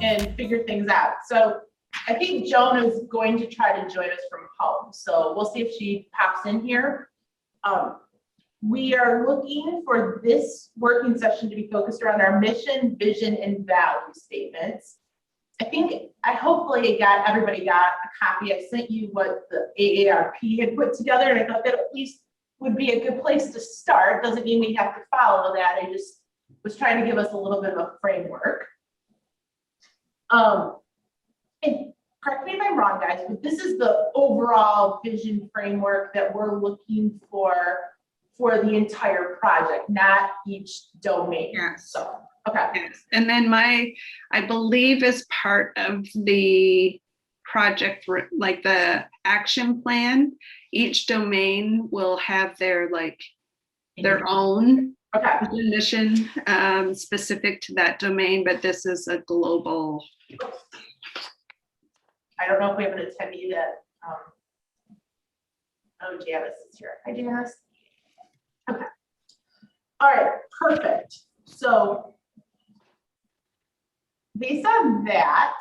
and figure things out. So I think Joan is going to try to join us from home. So we'll see if she pops in here. We are looking for this working session to be focused around our mission, vision, and value statements. I hopefully everybody got a copy. I sent you what the AARP had put together, and I thought that at least would be a good place to start. Doesn't mean we have to follow that. I just was trying to give us a little bit of a framework. And correct me if I'm wrong, guys, but this is the overall vision framework that we're looking for the entire project, not each domain. Yes. So, okay. Yes. And then I believe as part of the project, like the action plan, each domain will have their own mission specific to that domain, but this is a global. I don't know if we have an attendee that, oh, Janice is here. Hi, Janice. Okay. All right, perfect. So based on that,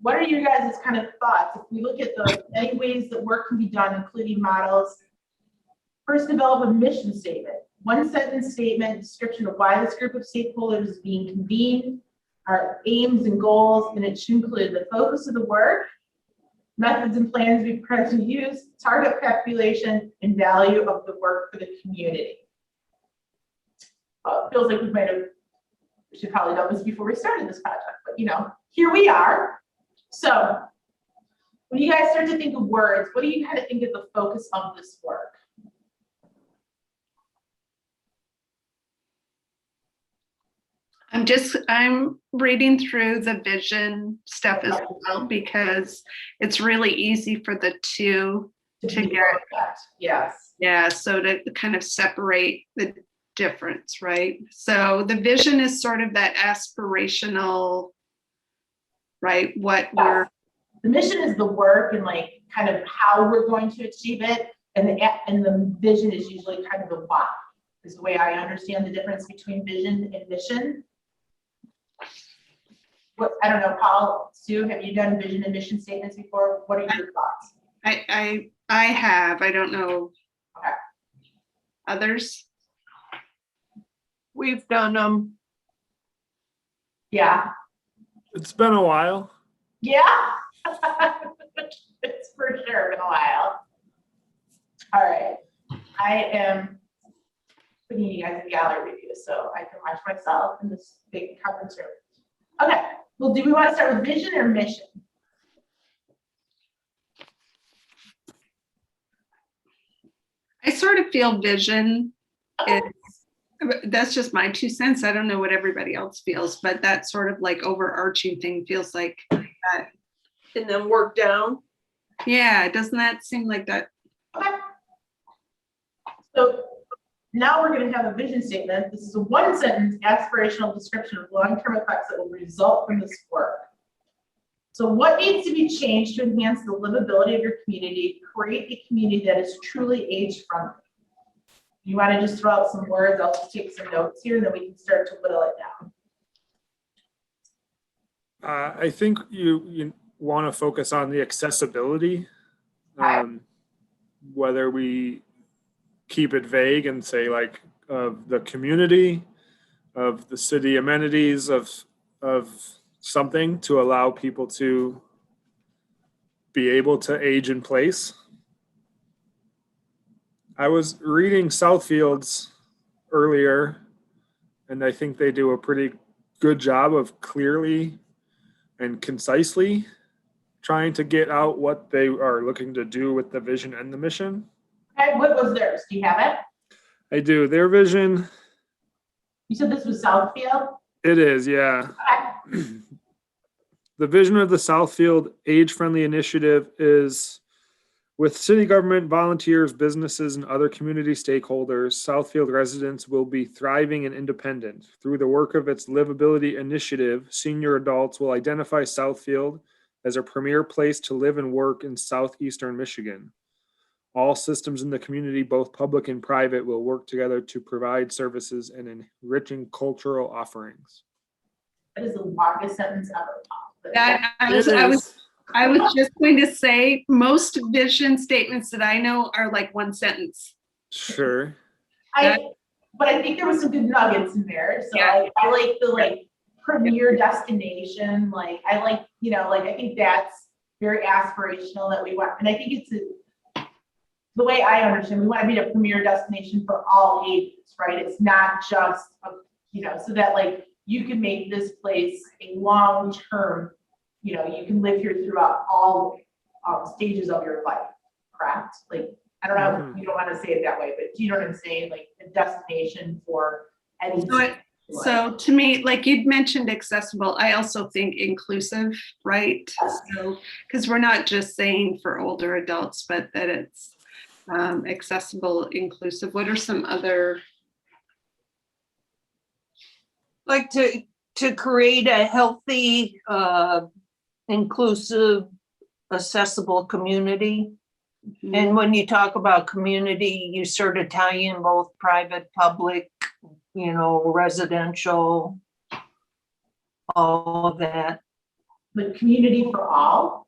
what are your guys' kind of thoughts? If we look at any ways that work can be done, including models, first develop a mission statement, one sentence statement, description of why this group of stakeholders is being convened, our aims and goals, and it should include the focus of the work, methods and plans we plan to use, target population, and value of the work for the community. It feels like we should probably done this before we started this project, but here we are. So when you guys start to think of words, what do you kind of think is the focus of this work? I'm reading through the vision stuff as well, because it's really easy for the two to get. Yes. Yeah, so to kind of separate the difference, right? So the vision is sort of that aspirational, right? The mission is the work and kind of how we're going to achieve it, and the vision is usually kind of the why, is the way I understand the difference between vision and mission. I don't know, Paul, Sue, have you done vision and mission statements before? What are your thoughts? I have. I don't know. Okay. Others? We've done them. Yeah. It's been a while. Yeah. It's for sure been a while. All right. I am putting you guys in gallery view so I can watch myself in this big conference room. Okay. Well, do we want to start with vision or mission? I sort of feel vision is, that's just my 2 cents. I don't know what everybody else feels, but that sort of overarching thing feels like that. And then work down. Yeah, doesn't that seem like that? Okay. So now we're going to have a vision statement. This is a one sentence aspirational description of long-term effects that will result from this work. So what needs to be changed to enhance the livability of your community, create a community that is truly age-friendly? You want to just throw out some words? I'll just take some notes here, and then we can start to whittle it down. I think you want to focus on the accessibility, whether we keep it vague and say of the community, of the city amenities, of something to allow people to be able to age in place. I was reading Southfield's earlier, and I think they do a pretty good job of clearly and concisely trying to get out what they are looking to do with the vision and the mission. Okay, what was theirs? Do you have it? I do. Their vision. You said this was Southfield? It is, yeah. Okay. The vision of the Southfield Age-Friendly Initiative is, with city government, volunteers, businesses, and other community stakeholders, Southfield residents will be thriving and independent. Through the work of its Livability Initiative, senior adults will identify Southfield as a premier place to live and work in southeastern Michigan. All systems in the community, both public and private, will work together to provide services and enriching cultural offerings. That is the longest sentence ever. But That, It is. I was just going to say, most vision statements that I know are like one sentence. Sure. But I think there was some good nuggets in there. So Yeah. I like the like premier destination. Like I like, like I think that's very aspirational that we want. And I think it's the way I understand, we want to be a premier destination for all ages, right? It's not just, so that like you can make this place a long-term, you can live here throughout all stages of your life, correct? Like, I don't know if you don't want to say it that way, but do you know what I'm saying? Like a destination for any. So to me, like you'd mentioned accessible, I also think inclusive, right? So, because we're not just saying for older adults, but that it's accessible, inclusive. What are some other? Like to create a healthy, inclusive, accessible community. And when you talk about community, you sort of tie in both private, public, residential, all of that. Like community for all,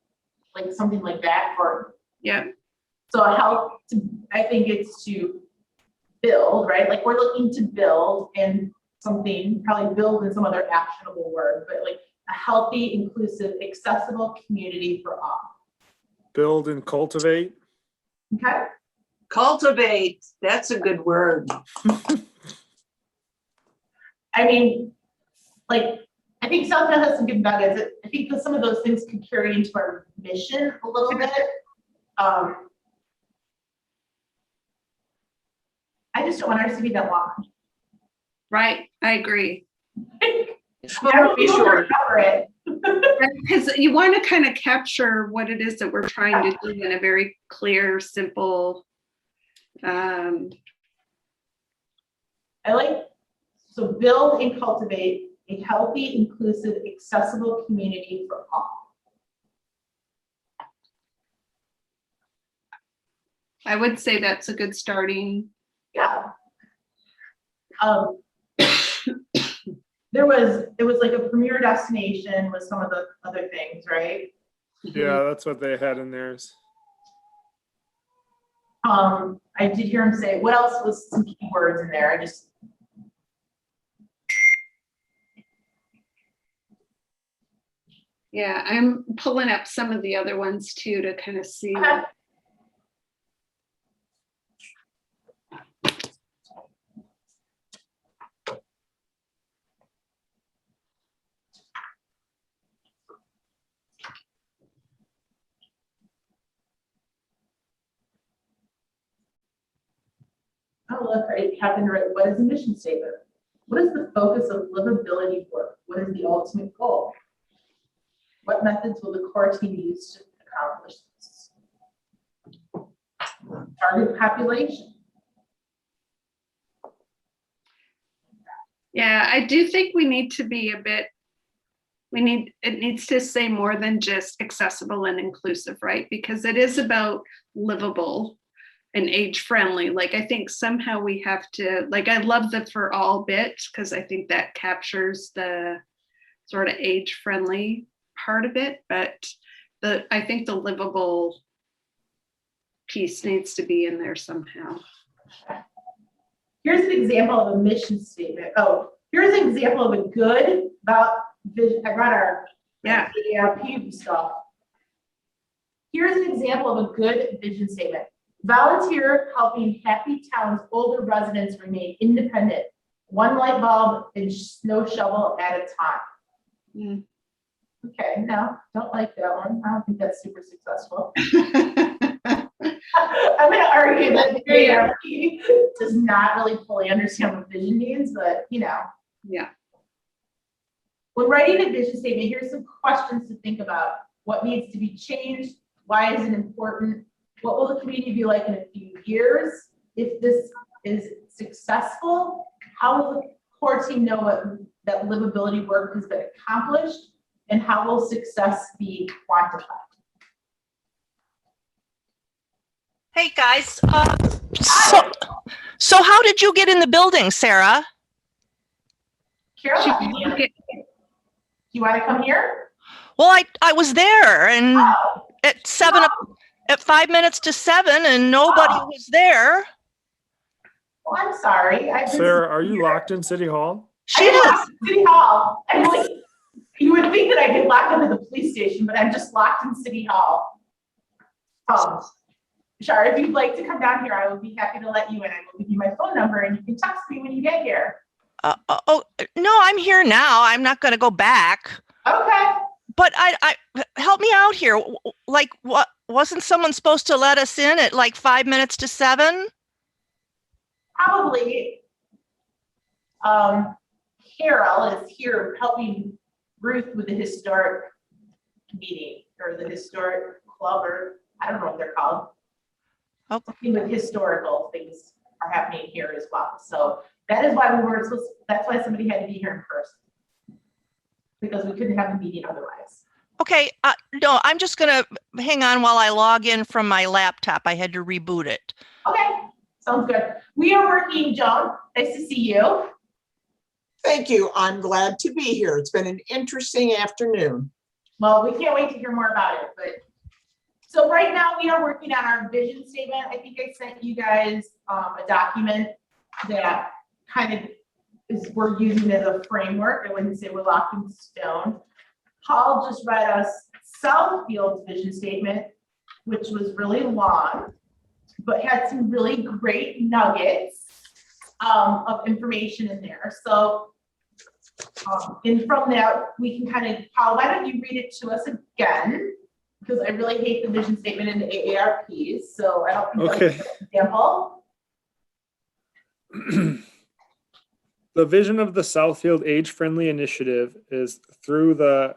like something like that, or Yeah. so I think it's to build, right? Like we're looking to build and something, probably build in some other actionable word, but like a healthy, inclusive, accessible community for all. Build and cultivate. Okay. Cultivate, that's a good word. I mean, like, I think Southfield has some good nuggets. I think that some of those things could carry into our mission a little bit. I just don't want ours to be that long. Right, I agree. It's going to be short. Cover it. Because you want to kind of capture what it is that we're trying to do in a very clear, simple. I like, so build and cultivate a healthy, inclusive, accessible community for all. I would say that's a good starting. Yeah. It was like a premier destination with some of the other things, right? Yeah, that's what they had in theirs. I did hear him say, what else was some key words in there? Yeah, I'm pulling up some of the other ones too to kind of see. Okay. Oh, look, I happened to write, what is a mission statement? What is the focus of livability work? What is the ultimate goal? What methods will the core team use to accomplish this? Target population. Yeah, I do think we need to be a bit, it needs to say more than just accessible and inclusive, right? Because it is about livable and age friendly. Like I think somehow we have to, like I love the for all bit because I think that captures the sort of age friendly part of it, but I think the livable piece needs to be in there somehow. Here's an example of a mission statement. Oh, here's an example of a good about vision. I got our AARP stuff. Here's an example of a good vision statement. Volunteer helping Happy Town's older residents remain independent, one light bulb and snow shovel at a time. Mm. Okay, no, don't like that one. I don't think that's super successful. I'm going to argue that the AARP does not really fully understand what vision means, but Yeah. When writing a vision statement, here's some questions to think about. What needs to be changed? Why is it important? What will the community be like in a few years? If this is successful, how will the core team know that livability work has been accomplished? And how will success be quantified? Hey guys, so how did you get in the building, Sarah? Carol, you want to come here? Well, I was there and Oh, at at 5 minutes to 7 and nobody Oh. was there. well, I'm sorry. I've been Sarah, are you here. locked in City Hall? She I get is. locked in City Hall. I'm like, you would think that I get locked into the police station, but I'm just locked in City Hall. Shar, if you'd like to come down here, I would be happy to let you in. I will give you my phone number and you can text me when you get here. Oh, no, I'm here now. I'm not going to go back. Okay. But I help me out here. Like, what wasn't someone supposed to let us in at like 5 minutes to 7? Probably. Carol is here helping Ruth with the historic meeting or the historic club, or I don't know what they're called. Oh. Something with historical things are happening here as well. So that is why we weren't supposed, that's why somebody had to be here in person. Because we couldn't have a meeting otherwise. Okay, no, I'm just going to hang on while I log in from my laptop. I had to reboot it. Okay, sounds good. We are working, Joan. Nice to see you. Thank you. I'm glad to be here. It's been an interesting afternoon. Well, we can't wait to hear more about it, but so right now we are working on our vision statement. I think I sent you guys a document that kind of is we're using as a framework. I wouldn't say we're locked in stone. Paul just read us Southfield's vision statement, which was really long, but had some really great nuggets of information in there. So, and from that, we can kind of, Paul, why don't you read it to us again? Because I really hate the vision statement in the AARPs, so I don't think Okay. that's an example. The vision of the Southfield Age-Friendly Initiative is through the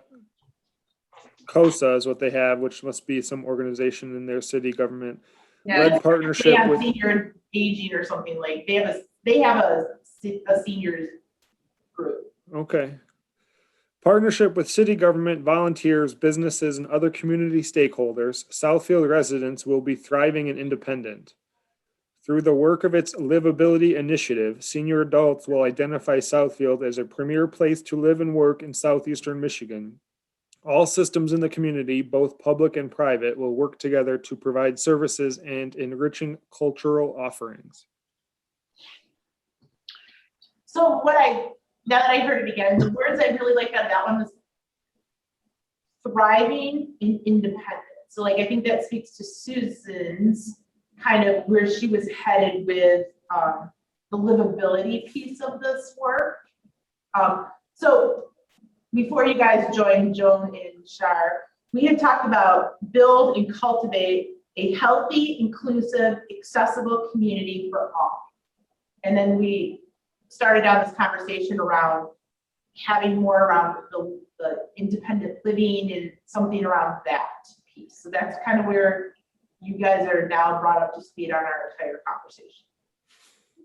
COSA is what they have, which must be some organization in their city government. Yeah, Led they partnership have with, senior aging or something like, they have a seniors group. okay. Partnership with city government, volunteers, businesses, and other community stakeholders, Southfield residents will be thriving and independent. Through the work of its livability initiative, senior adults will identify Southfield as a premier place to live and work in southeastern Michigan. All systems in the community, both public and private, will work together to provide services and enriching cultural offerings. So now that I heard it again, the words I really liked out of that one was thriving in independence. So like, I think that speaks to Susan's kind of where she was headed with the livability piece of this work. So before you guys joined, Joan and Shar, we had talked about build and cultivate a healthy, inclusive, accessible community for all. And then we started down this conversation around having more around the independent living and something around that piece. So that's kind of where you guys are now brought up to speed on our entire conversation.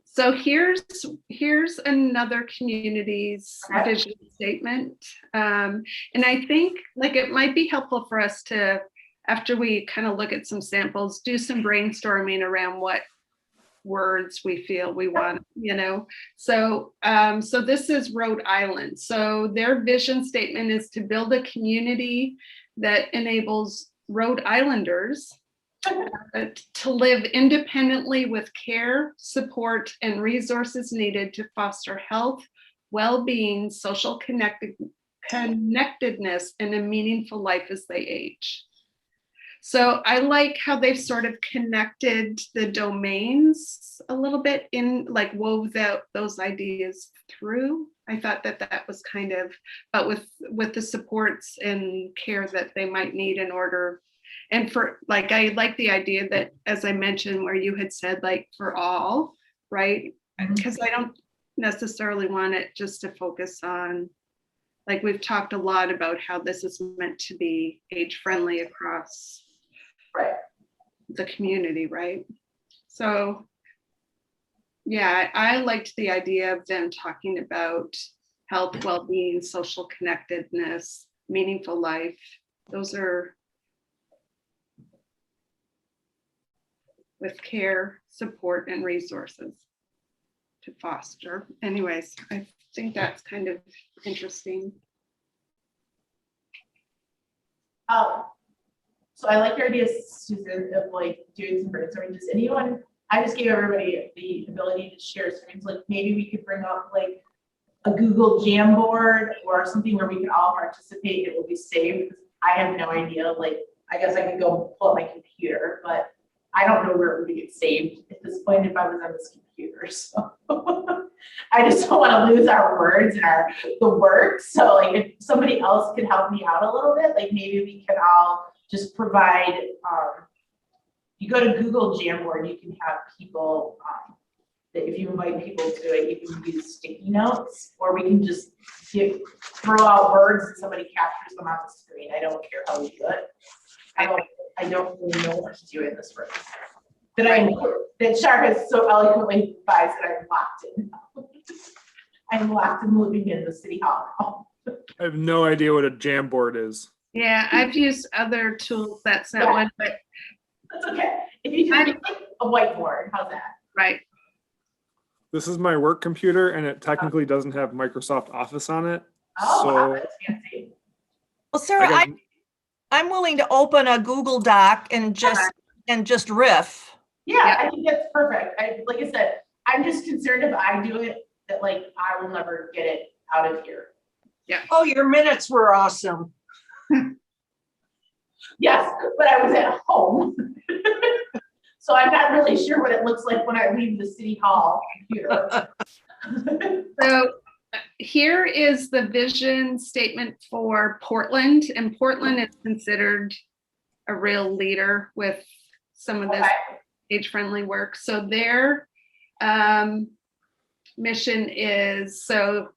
So here's another community's Okay. vision statement. And I think like it might be helpful for us to, after we kind of look at some samples, do some brainstorming around what words we feel we want, you know. So so this is Rhode Island. So their vision statement is to build a community that enables Rhode Islanders to live independently with care, support, and resources needed to foster health, well-being, social connectedness, and a meaningful life as they age. So I like how they've sort of connected the domains a little bit in, like wove those ideas through. I thought that that was kind of, but with the supports and care that they might need in order. And for like, I like the idea that, as I mentioned, where you had said like for all, right? Because I don't necessarily want it just to focus on, like we've talked a lot about how this is meant to be age friendly across the community, right? So yeah, I liked the idea of them talking about health, well-being, social connectedness, meaningful life. Those are with care, support, and resources to foster. Anyways, I think that's kind of interesting. So I like your idea, Susan, of like doing some brainstorming. Does anyone, I just gave everybody the ability to share screens. Like maybe we could bring up like a Google Jamboard or something where we can all participate. It will be saved. Because I have no idea. Like, I guess I could go pull up my computer, but I don't know where it would get saved at this point if I was on this computer. So I just don't want to lose our words and the work. So like if somebody else could help me out a little bit, like maybe we can all just provide, you go to Google Jamboard, you can have people, that if you invite people to it, you can use sticky notes, or we can just throw out words and somebody captures them on the screen. I don't care how we do it. I don't really know what to do in this room. That Shark has so eloquently advised that I'm locked in. I'm locked and living in the city hall now. I have no idea what a Jamboard is. Yeah, I've used other tools. That's not Yeah. one, but That's okay. If you just make like a whiteboard, how's that? right. This is my work computer and it technically doesn't have Microsoft Office on it. Oh, wow, So that's fancy. Well, Sarah, I I'm willing to open a Google Doc and just riff. Yeah, I think that's perfect. Like I said, I'm just concerned if I do it, that like I will never get it out of here. Oh, your minutes were awesome. Yes, but I was at home. So I'm not really sure what it looks like when I leave the city hall computer. So here is the vision statement for Portland, and Portland is considered a real leader with some of this Okay. age-friendly work. So their mission is, so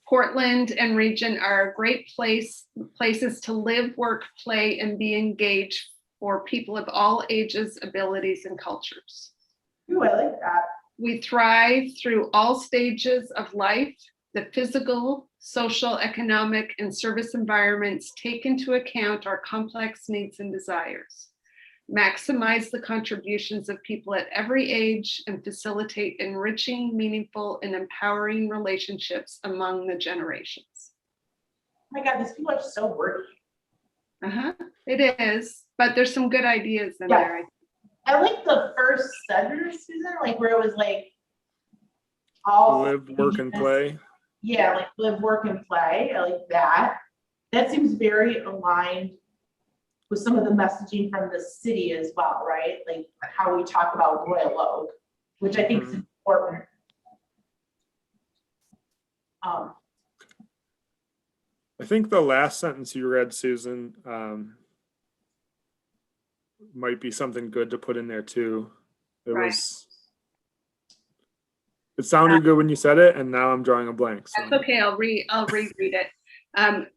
Portland and region are great places to live, work, play, and be engaged for people of all ages, abilities, and cultures. Ooh, I like that. We thrive through all stages of life. The physical, social, economic, and service environments take into account our complex needs and desires, maximize the contributions of people at every age, and facilitate enriching, meaningful, and empowering relationships among the generations. Oh my God, these people are so wordy. It is, but there's some good ideas in Yeah. there. I like the first sentence, Susan, like where it was like all live, work, and play. Yeah, like live, work, and play. I like that. That seems very aligned with some of the messaging from the city as well, right? Like how we talk about Royal Oak, which I think is important. I think the last sentence you read, Susan, might be something good to put in there too. Right. It sounded good when you said it, and now I'm drawing a blank. So. That's okay. I'll reread it. I'm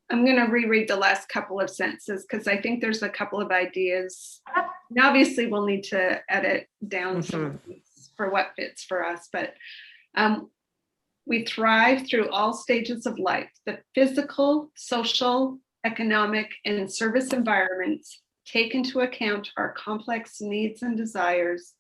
going to reread the last couple of sentences because I think there's a couple of ideas. And obviously, we'll need to edit down some things for what fits for us. But we thrive through all stages of life. The physical, social, economic, and service environments take into account our complex needs and desires,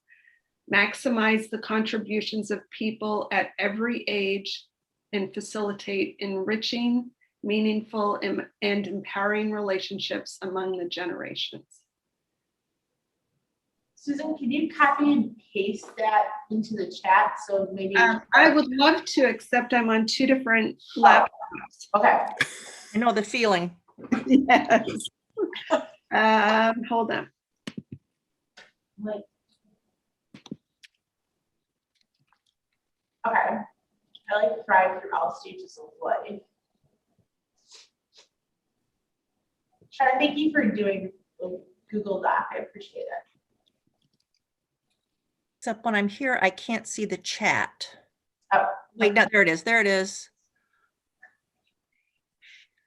maximize the contributions of people at every age, and facilitate enriching, meaningful, and empowering relationships among the generations. Susan, can you copy and paste that into the chat? So maybe. I would love to, except I'm on two different laptops. Okay. I know the feeling. Yes. Hold on. Like. Okay. I like thrive through all stages of life. Shar, thank you for doing the Google Doc. I appreciate it. Except when I'm here, I can't see the chat. Oh, Wait, no, there it is. There it is.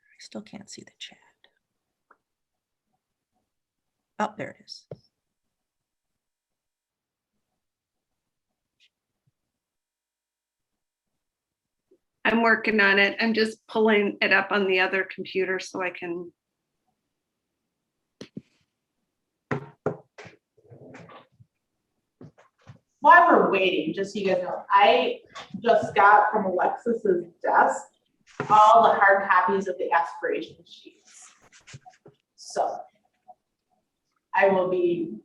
I still can't see the chat. Oh, there it is. I'm working on it. I'm just pulling it up on the other computer so I can. while we're waiting, just so you guys know, I just got from Alexis's desk all the hard copies of the aspiration sheets. So I will be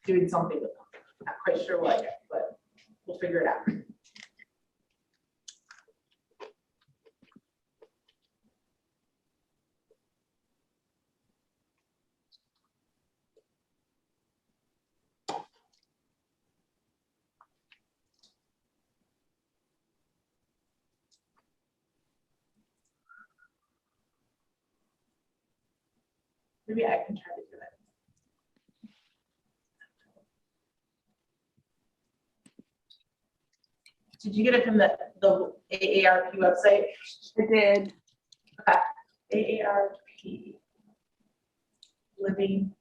doing something with them. Not quite sure what yet, but we'll figure it out. Maybe I can try to do it. Did you get it from the AARP website? I did. AARP living.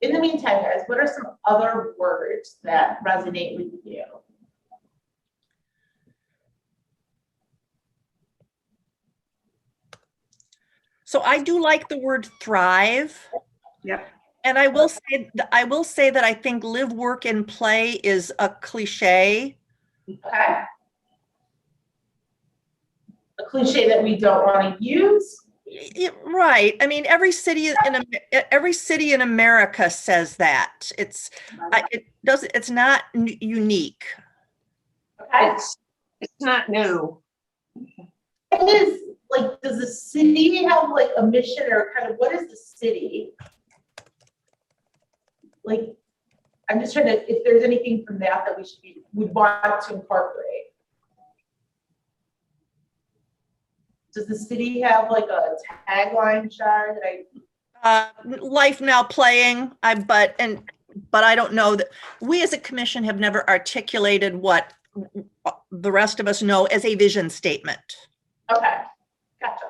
In the meantime, guys, what are some other words that resonate with you? So I do like the word thrive. Yep. And I will say that I think live, work, and play is a cliche. Okay. A cliche that we don't want to use. Right. I mean, every city in America says that. It's not unique. Okay. It's not new. It is like, does the city have like a mission or kind of what is the city? Like, I'm just trying to, if there's anything from that that would want to incorporate. Does the city have like a tagline, Shar, that Life now playing, but I don't know that we as a commission have never articulated what the rest of us know as a vision statement. okay, gotcha.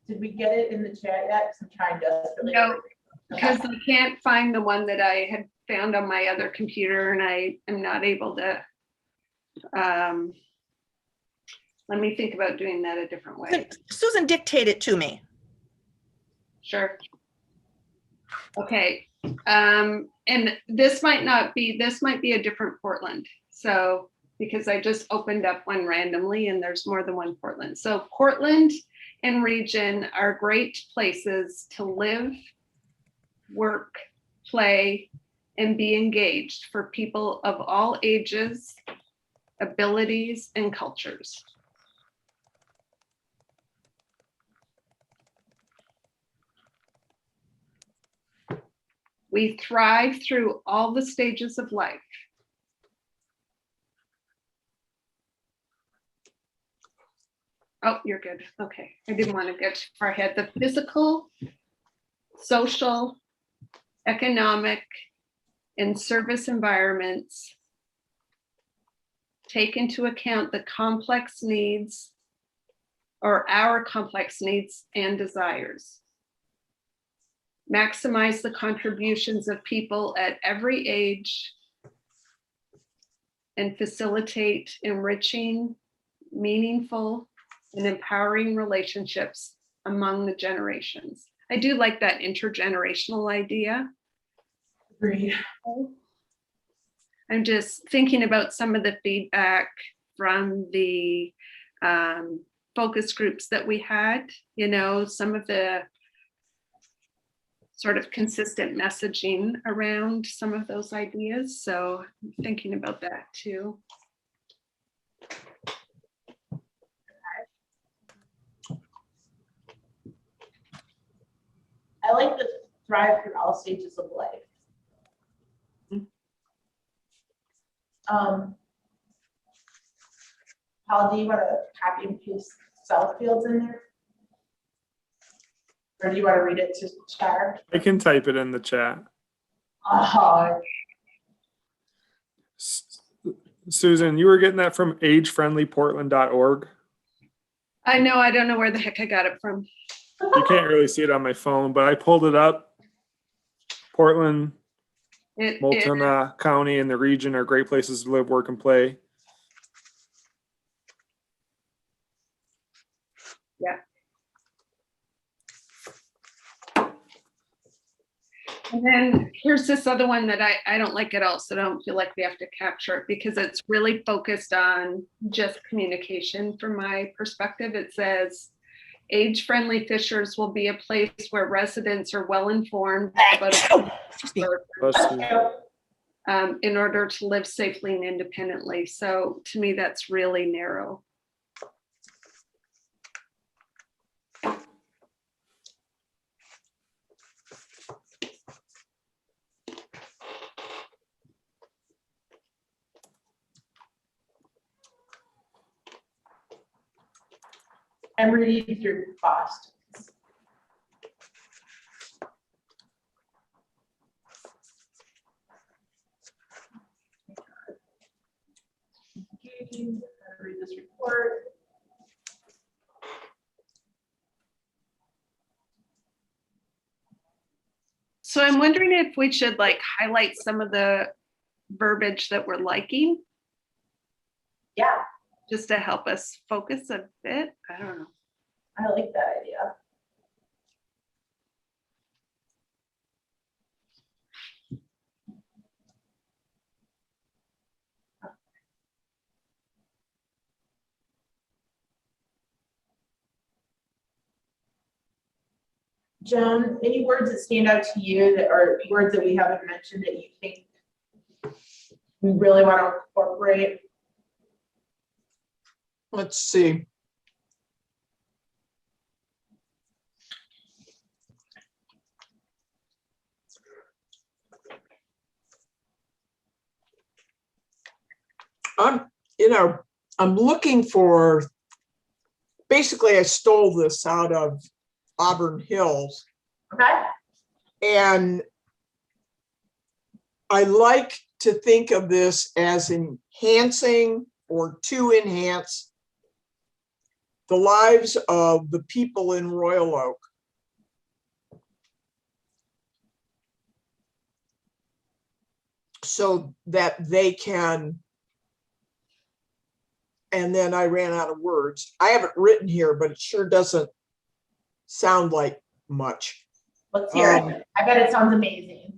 Did we get it in the chat yet? Because I'm trying desperately. No, because I can't find the one that I had found on my other computer, and I am not able to. Let me think about doing that a different way. Susan, dictate it to me. Sure. Okay. And this might be a different Portland. So, because I just opened up one randomly and there's more than one Portland. So Portland and region are great places to live, work, play, and be engaged for people of all ages, abilities, and cultures. We thrive through all the stages of life. Oh, you're good. Okay. I didn't want to get too far ahead. The physical, social, economic, and service environments take into account the complex needs or our complex needs and desires. Maximize the contributions of people at every age and facilitate enriching, meaningful, and empowering relationships among the generations. I do like that intergenerational idea. Agreed. I'm just thinking about some of the feedback from the focus groups that we had, some of the sort of consistent messaging around some of those ideas. So I'm thinking about that too. I like the thrive through all stages of life. Paul, do you want to copy and paste Southfield's in there? Or do you want to read it to Shar? I can type it in the chat. Susan, you were getting that from agefriendlyportland.org. I know, I don't know where the heck I got it from. You can't really see it on my phone, but I pulled it up. Portland, It, Multnomah County, and the region are great places to live, work, and play. yeah. And then here's this other one that I don't like at all, so I don't feel like we have to capture it because it's really focused on just communication from my perspective. It says, age-friendly Fishers will be a place where residents are well-informed about in order to live safely and independently. So to me, that's really narrow. I'm reading through fast. Read this report. So I'm wondering if we should like highlight some of the verbiage that we're liking, Yeah, just to help us focus a bit. I don't know. I like that idea. Joan, any words that stand out to you that are words that we haven't mentioned that you think we really want to incorporate? Let's see. I'm looking for, basically I stole this out of Auburn Hills, Okay, and I like to think of this as enhancing or to enhance the lives of the people in Royal Oak. So that they can, and then I ran out of words. I have it written here, but it sure doesn't sound like much. let's hear it. I bet it sounds amazing.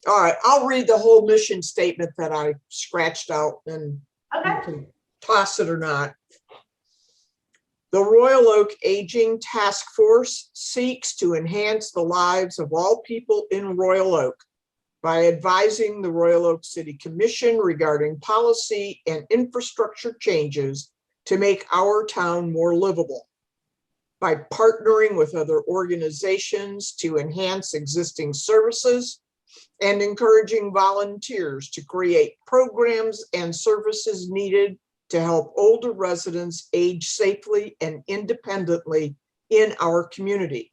All right, I'll read the whole mission statement that I scratched out and you Okay, can toss it or not. The Royal Oak Aging Task Force seeks to enhance the lives of all people in Royal Oak by advising the Royal Oak City Commission regarding policy and infrastructure changes to make our town more livable, by partnering with other organizations to enhance existing services and encouraging volunteers to create programs and services needed to help older residents age safely and independently in our community,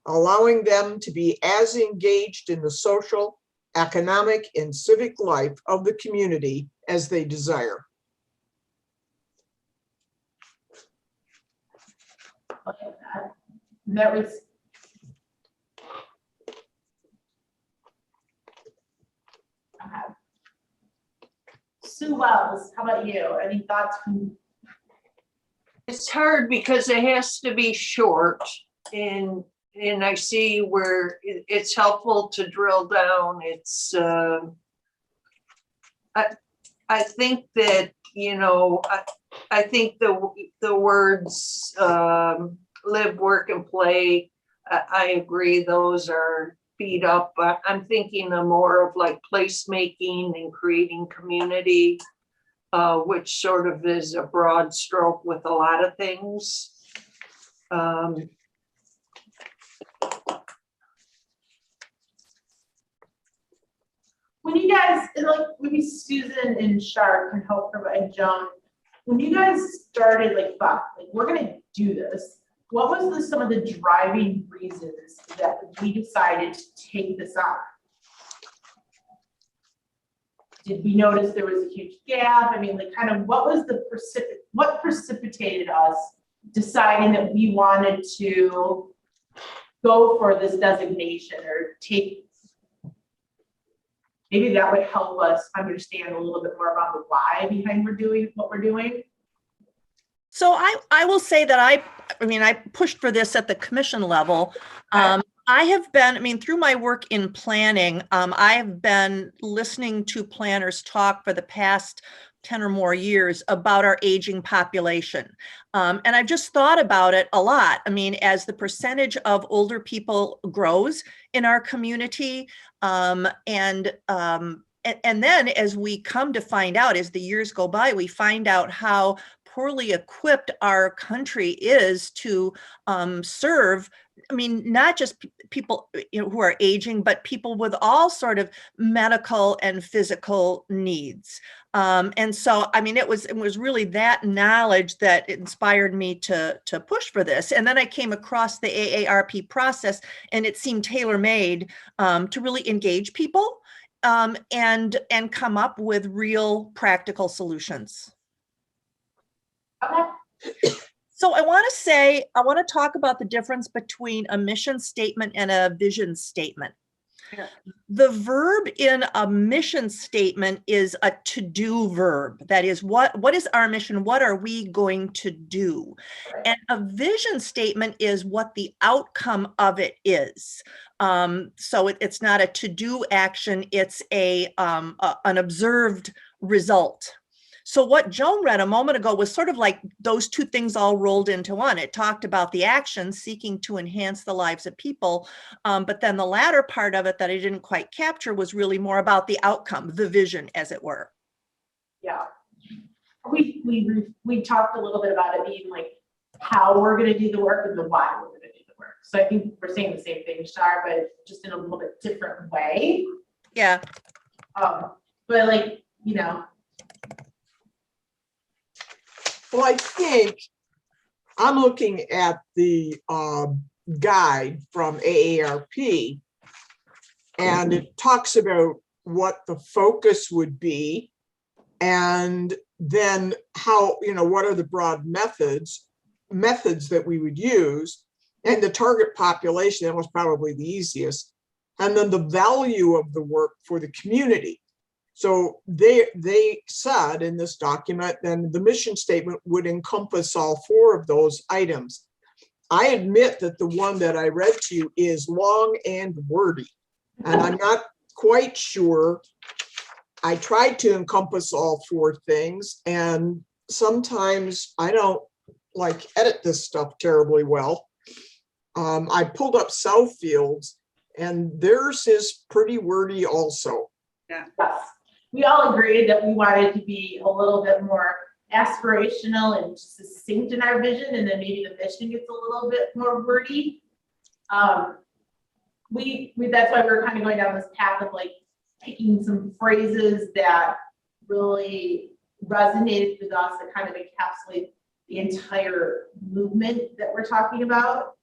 allowing them to be as engaged in the social, economic, and civic life of the community as they desire. look at that. That was. Okay. Sue Wells, how about you? Any thoughts? It's hard because it has to be short, and I see where it's helpful to drill down. It's I think that, you know, I think the words live, work, and play, I agree, those are beat up. But I'm thinking of more of like placemaking and creating community, which sort of is a broad stroke with a lot of things. When you guys, and like maybe Susan and Shar can help provide Joan, when you guys started like we're gonna do this, what was some of the driving reasons that we decided to take this on? Did we notice there was a huge gap? I mean, like kind of what was the what precipitated us deciding that we wanted to go for this designation or take, maybe that would help us understand a little bit more about the why behind what we're doing. So I will say that I mean, I pushed for this at the commission level. I have been, I mean, through my work in planning, I have been listening to planners talk for the past 10 or more years about our aging population. And I've just thought about it a lot. I mean, as the percentage of older people grows in our community, and then as we come to find out, as the years go by, we find out how poorly equipped our country is to serve. I mean, not just people who are aging, but people with all sort of medical and physical needs. And so, I mean, it was really that knowledge that inspired me to push for this. And then I came across the AARP process, and it seemed tailor-made to really engage people and come up with real practical solutions. Okay. So I want to talk about the difference between a mission statement and a vision statement. Yeah. The verb in a mission statement is a to-do verb. That is, what is our mission? What are we going to do? Right. And a vision statement is what the outcome of it is. So it's not a to-do action, it's an observed result. So what Joan read a moment ago was sort of like those two things all rolled into one. It talked about the action seeking to enhance the lives of people. But then the latter part of it that I didn't quite capture was really more about the outcome, the vision, as it were. Yeah. We talked a little bit about it being like how we're going to do the work and the why we're going to do the work. So I think we're saying the same thing, Shar, but just in a little bit different way. Yeah. But like, you know. Well, I think I'm looking at the guide from AARP, and it talks about what the focus would be, and then how, what are the broad methods that we would use, and the target population. That was probably the easiest, and then the value of the work for the community. So they said in this document, then the mission statement would encompass all four of those items. I admit that the one that I read to you is long and wordy, and I'm not quite sure. I tried to encompass all four things, and sometimes I don't edit this stuff terribly well. I pulled up Southfield's, and theirs is pretty wordy also. Yes. We all agreed that we wanted to be a little bit more aspirational and succinct in our vision, and then maybe the mission gets a little bit more wordy. That's why we're kind of going down this path of picking some phrases that really resonated with us that kind of encapsulate the entire movement that we're talking about.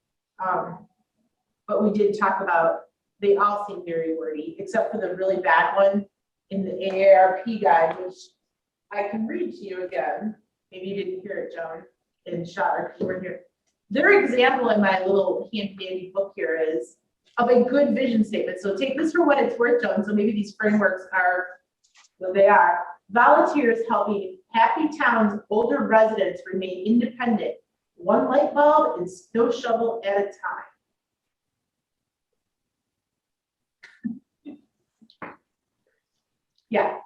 But we did talk about, they all seem very wordy, except for the really bad one in the AARP guide, which I can read to you again. Maybe you didn't hear it, Joan and Shar, you weren't here. Their example in my little handy book here is of a good vision statement. So take this for what it's worth, Joan. So maybe these frameworks are what they are. Volunteers helping Happy Town's older residents remain independent, one light bulb and snow shovel at a time. Yeah.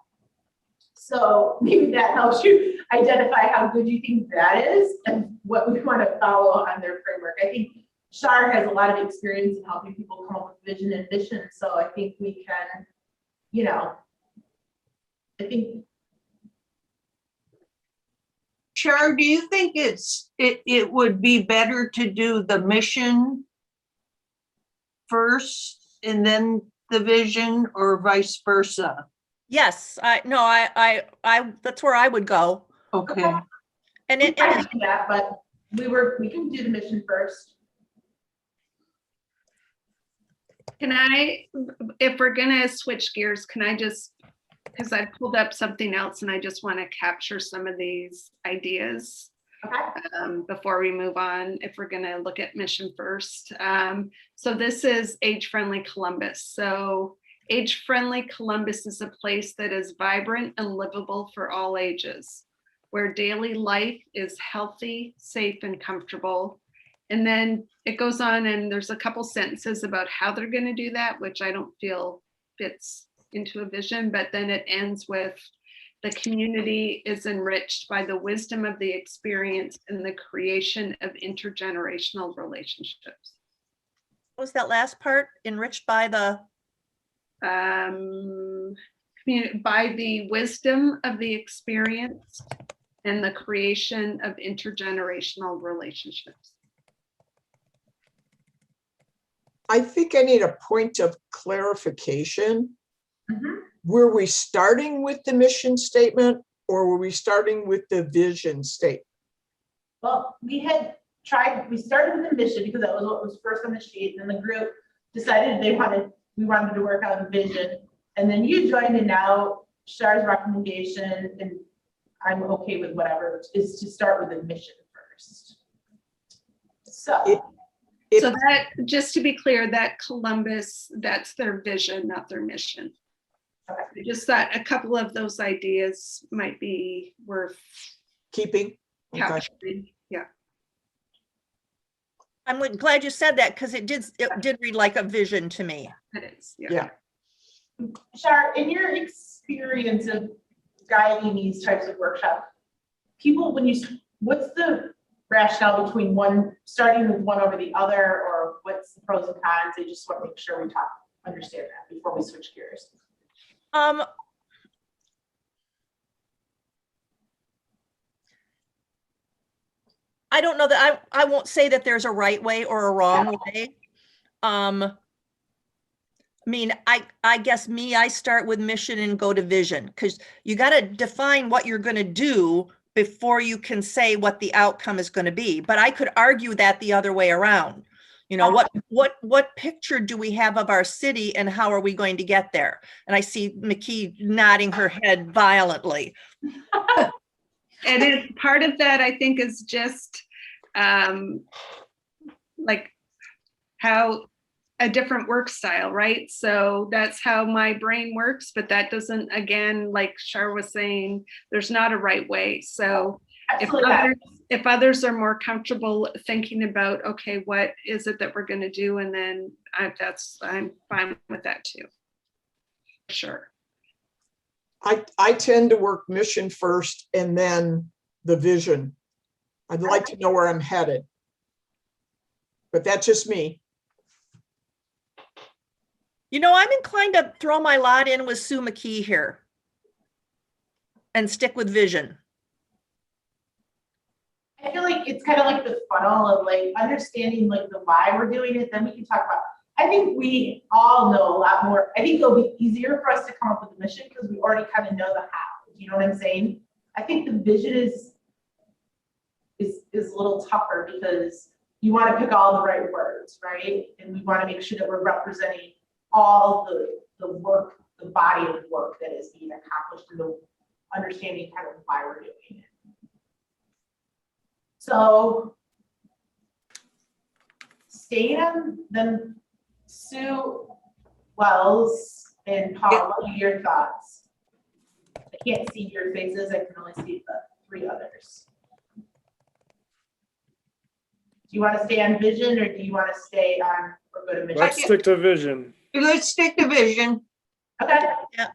So maybe that helps you identify how good you think that is and what we want to follow on their framework. I think Shar has a lot of experience in helping people come up with vision and mission. So I think we can, I think. Shar, do you think it would be better to do the mission first and then the vision, or vice versa? Yes, I that's where I would go. Okay. And I can do that, but we can do the mission first. Can I, if we're gonna switch gears, can I just because I pulled up something else and I just want to capture some of these ideas before we move on, if we're going to look at mission first. So this is Age-Friendly Columbus. So Age-Friendly Columbus is a place that is vibrant and livable for all ages, where daily life is healthy, safe, and comfortable. And then it goes on and there's a couple sentences about how they're going to do that, which I don't feel fits into a vision, but then it ends with the community is enriched by the wisdom of the experience and the creation of intergenerational relationships. What was that last part? Enriched by the, By the wisdom of the experience and the creation of intergenerational relationships. I think I need a point of clarification. Mhm. Were we starting with the mission statement or were we starting with the vision statement? Well, we started with the mission because that was what was first on the sheet, and then the group decided we wanted to work on vision. And then you joined, and now Shar's recommendation, and I'm okay with whatever, is to start with the mission first. So. So that, just to be clear, that Columbus, that's their vision, not their mission. Okay. I just thought a couple of those ideas might be worth Keeping? Okay. capturing. Yeah. I'm glad you said that because it did read like a vision to me. It is. Yeah. Shar, in your experience of guiding these types of workshops, what's the rationale between starting with one over the other, or what's the pros and cons? I just want to make sure we understand that before we switch gears. I don't know that I won't say that there's a right way or a wrong way. I mean, I guess I start with mission and go to vision, because you got to define what you're going to do before you can say what the outcome is going to be. But I could argue that the other way around. You know, what picture do we have of our city and how are we going to get there? And I see McKee nodding her head violently. And part of that, I think, is just like how a different work style, right? So that's how my brain works, but that doesn't, again, like Shar was saying, there's not a right way. So if others are more comfortable thinking about, okay, what is it that we're going to do? And then I'm fine with that too. Sure. I tend to work mission first and then the vision. I'd like to know where I'm headed. But that's just me. You know, I'm inclined to throw my lot in with Sue McKee here and stick with vision. I feel like it's kind of like the funnel of like understanding like the why we're doing it. Then we can talk about, I think we all know a lot more. I think it'll be easier for us to come up with a mission because we already kind of know the how. You know what I'm saying? I think the vision is a little tougher because you want to pick all the right words, right? And we want to make sure that we're representing all the work, the body of work that is being accomplished, and the understanding kind of why we're doing it. So staying on then, Sue, Wells, and Paul, what are your thoughts? I can't see your faces, I can only see the three others. Do you want to stay on vision or do you want to stay on or go to mission? Let's stick to vision. Let's stick to vision. Okay. Yeah.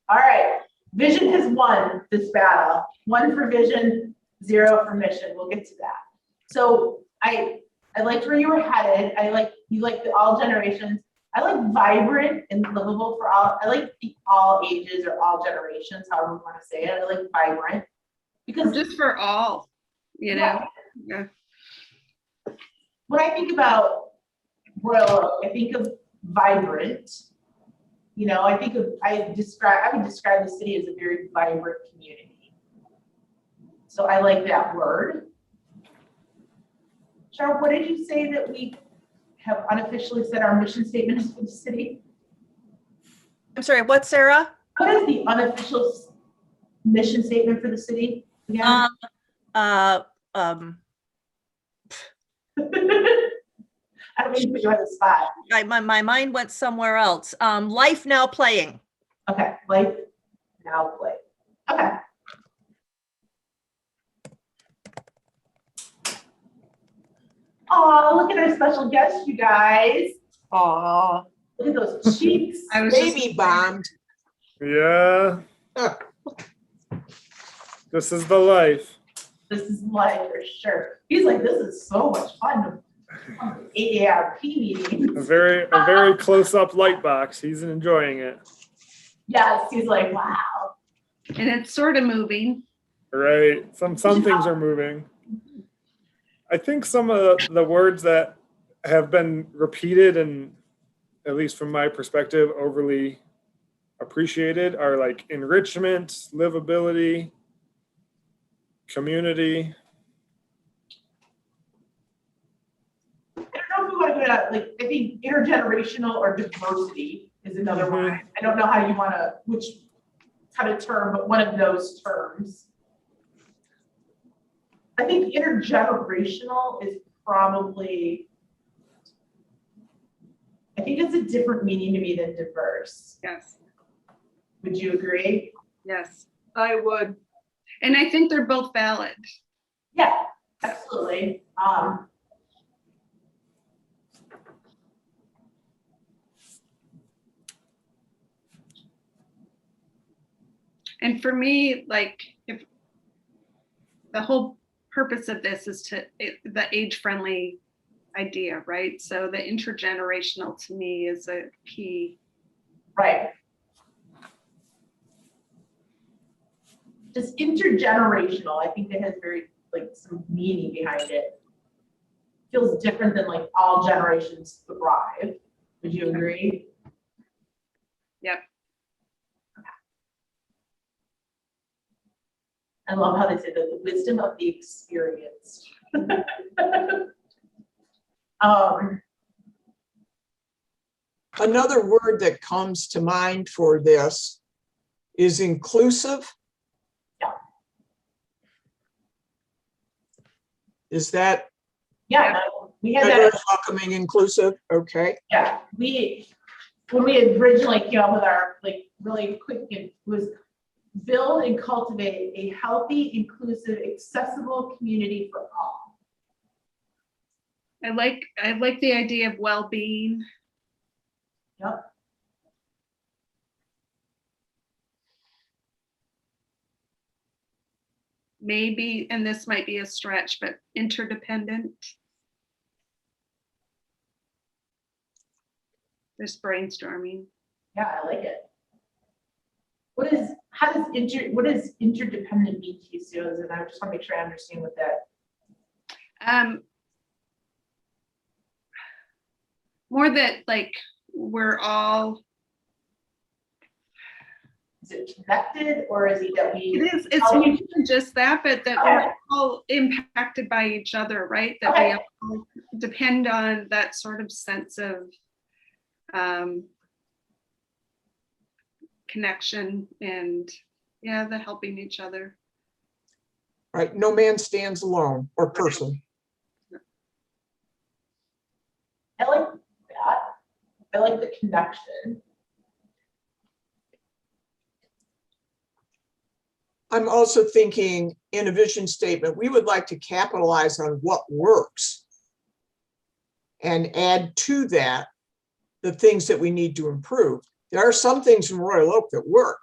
All right. Vision has won this battle. 1 for vision, 0 for mission. We'll get to that. So I liked where you were headed. You like the all generations. I like vibrant and livable for all. I like the all ages or all generations, however you want to say it. I like vibrant because Just for all, you know. Yeah. When I think about Royal Oak, I think of vibrant. You know, I would describe the city as a very vibrant community. So I like that word. Cheryl, what did you say that we have unofficially said our mission statement is for the city? I'm sorry, what, Sarah? What is the unofficial mission statement for the city again? Um, um, I don't mean to put you on the spot. my mind went somewhere else. Life now playing. Okay, life now play. Okay. Oh, look at our special guest, you guys. Aw, Look at those cheeks. I was just- Baby bombed. Yeah, Huh. this is the life. This is life for sure. He's like, this is so much fun. AARP meeting. A very close-up light box. He's enjoying it. Yes, he's like, wow. And it's sort of moving. Right. Some things are moving. I think some of the words that have been repeated and, at least from my perspective, overly appreciated are like enrichment, livability, community. I don't know if we want to go that, like, I think intergenerational or diversity is another Mhm. one. I don't know how you want to, which kind of term, but one of those terms. I think intergenerational is probably, I think it's a different meaning to me than diverse. Yes, Would you agree? yes. I would. And I think they're both valid. Yeah, absolutely. And for me, like, if the whole purpose of this is the age-friendly idea, right? So the intergenerational to me is a key. Right. Just intergenerational, I think that has very, like, some meaning behind it. Feels different than like all generations thrive. Would you agree? Yep. I love how they say that the wisdom of the experienced. Another word that comes to mind for this is inclusive. Yeah. Is that Yeah, no, we had diverse, that, welcoming, inclusive? Okay. yeah, when we originally came up with our, like, really quick, it was build and cultivate a healthy, inclusive, accessible community for all. I like the idea of well-being. Yep. Maybe, and this might be a stretch, but interdependent. Just brainstorming. Yeah, I like it. What does interdependent mean to you, Susan? I just want to make sure I understand what that. More that, like, we're all, Is it connected, or is it that we? it's more than just that, but that we're all impacted by each other, right? That we all depend on that sort of sense of connection and, yeah, the helping each other. Right. No man stands alone or person. I like that. I like the connection. I'm also thinking in a vision statement, we would like to capitalize on what works and add to that the things that we need to improve. There are some things in Royal Oak that work.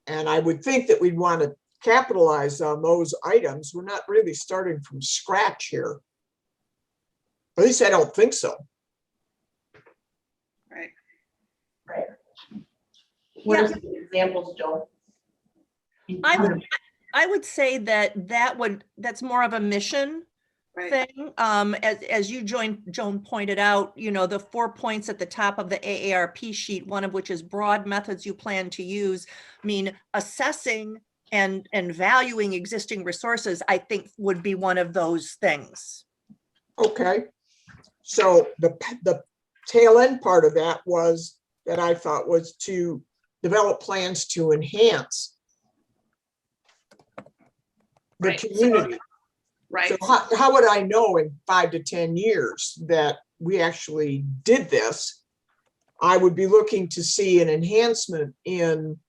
And I would think that we'd want to capitalize on those items. We're not really starting from scratch here. At least I don't think so. Right. Right. What are some examples, Joe? I would say that's more of a mission Right. thing. As you, Joan pointed out, you know, the 4 points at the top of the AARP sheet, one of which is broad methods you plan to use, mean assessing and valuing existing resources, I think would be one of those things. Okay. So the tail end part of that was that I thought was to develop plans to enhance the Right. community. Right. So how would I know in 5 to 10 years that we actually did this? I would be looking to see an enhancement in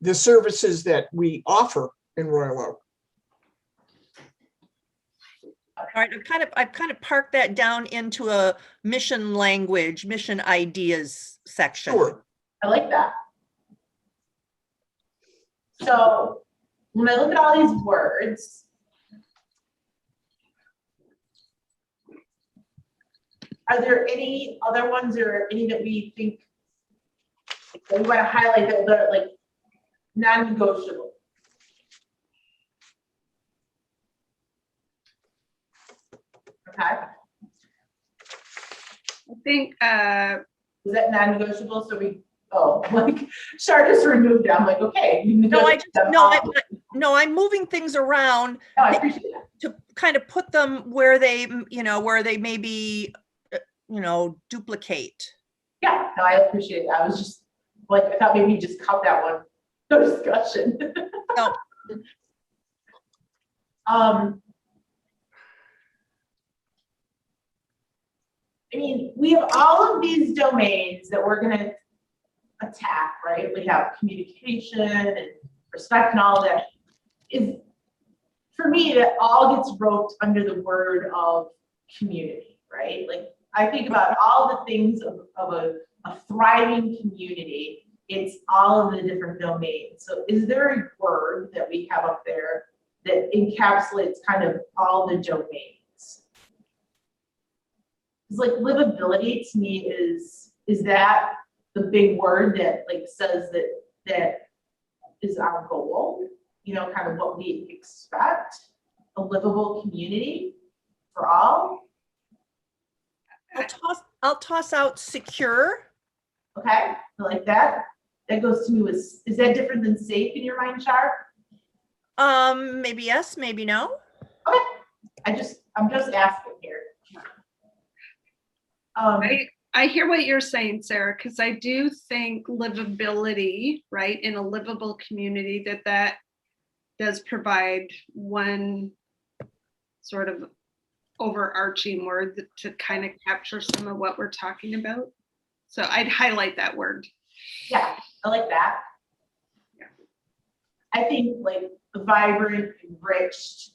the services that we offer in Royal Oak. All right, I've kind of parked that down into a mission language, mission ideas section. Sure. I like that. So when I look at all these words, are there any other ones or any that we think that we want to highlight that are like non-negotiable? Okay, I think, is that non-negotiable? So we, like, Char just removed it. I'm like, okay. No, I'm moving things around No, I appreciate that. to kind of put them where they, where they maybe, duplicate. Yeah, no, I appreciate that. I was just like, I thought maybe you just cut that one. No discussion. No. I mean, we have all of these domains that we're gonna attack, right? We have communication and respect and all that. Is, for me, that all gets roped under the word of community, right? Like, I think about all the things of a thriving community. It's all of the different domains. So is there a word that we have up there that encapsulates kind of all the domains? It's like livability to me is that the big word that like says that is our goal, kind of what we expect, a livable community for all. I'll toss out secure. Okay, I like that. That goes to me with, is that different than safe in your mind, Char? Maybe yes, maybe no. Okay, I'm just asking here. I hear what you're saying, Sarah, because I do think livability, right, in a livable community, that does provide one sort of overarching word to kind of capture some of what we're talking about. So I'd highlight that word. Yeah, I like that. Yeah. I think like vibrant, enriched,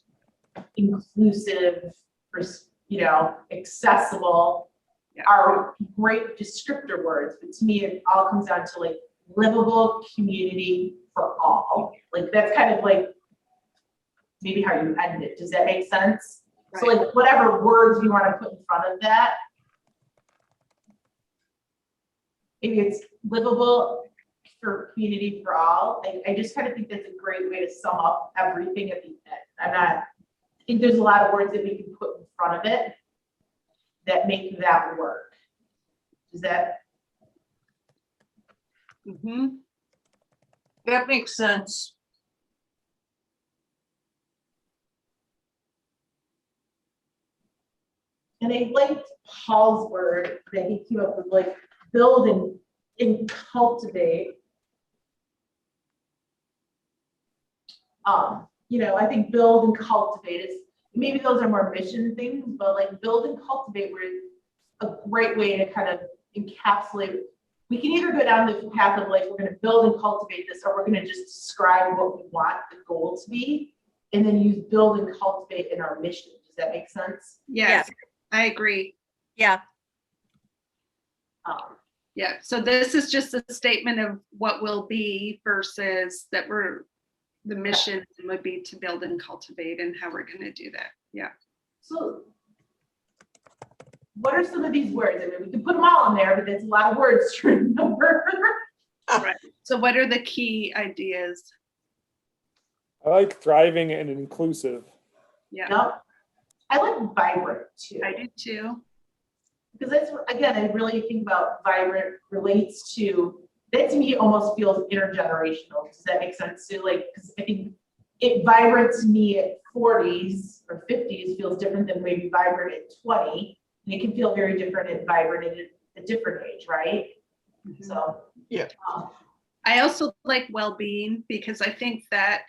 inclusive, accessible are great descriptor words, but to me, it all comes down to like livable community for all. Like that's kind of like maybe how you end it. Does that make sense? Right. So like whatever words you want to put in front of that, maybe it's livable for community for all. I just kind of think that's a great way to sum up everything at the end. I think there's a lot of words that we can put in front of it that make that work. Does that? Mm-hmm. That makes sense. And I liked Paul's word that he came up with, like build and cultivate. I think build and cultivate is, maybe those are more mission things, but like build and cultivate were a great way to kind of encapsulate. We can either go down the path of like, we're going to build and cultivate this, or we're going to just describe what we want the goal to be, and then use build and cultivate in our mission. Does that make sense? Yes, I agree. Yeah. Yeah, so this is just a statement of what will be versus that the mission would be to build and cultivate and how we're going to do that. Yeah. So what are some of these words? I mean, we can put them all in there, but that's a lot of words to remember. Right. So what are the key ideas? I like thriving and inclusive. Yeah. Yep. I like vibrant too. I do too. Because that's, again, I really think about vibrant relates to, that to me almost feels intergenerational. Does that make sense too? Like, because I think it vibrant to me at 40s or 50s feels different than maybe vibrant at 20. And it can feel very different and vibrant at a different age, right? So. Yeah. I also like well-being because I think that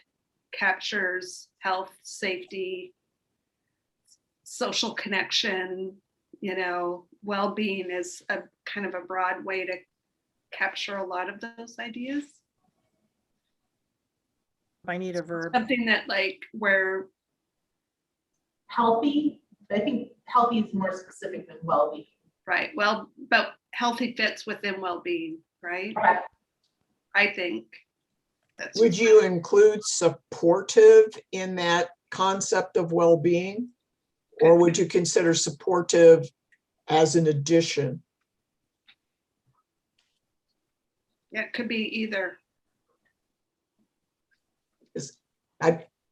captures health, safety, social connection, well-being is a kind of a broad way to capture a lot of those ideas. I need a verb. Something that like where Healthy, I think healthy is more specific than well-being. right, well, but healthy fits within well-being, right? Correct. I think that's Would you include supportive in that concept of well-being? Or would you consider supportive as an addition? yeah, it could be either.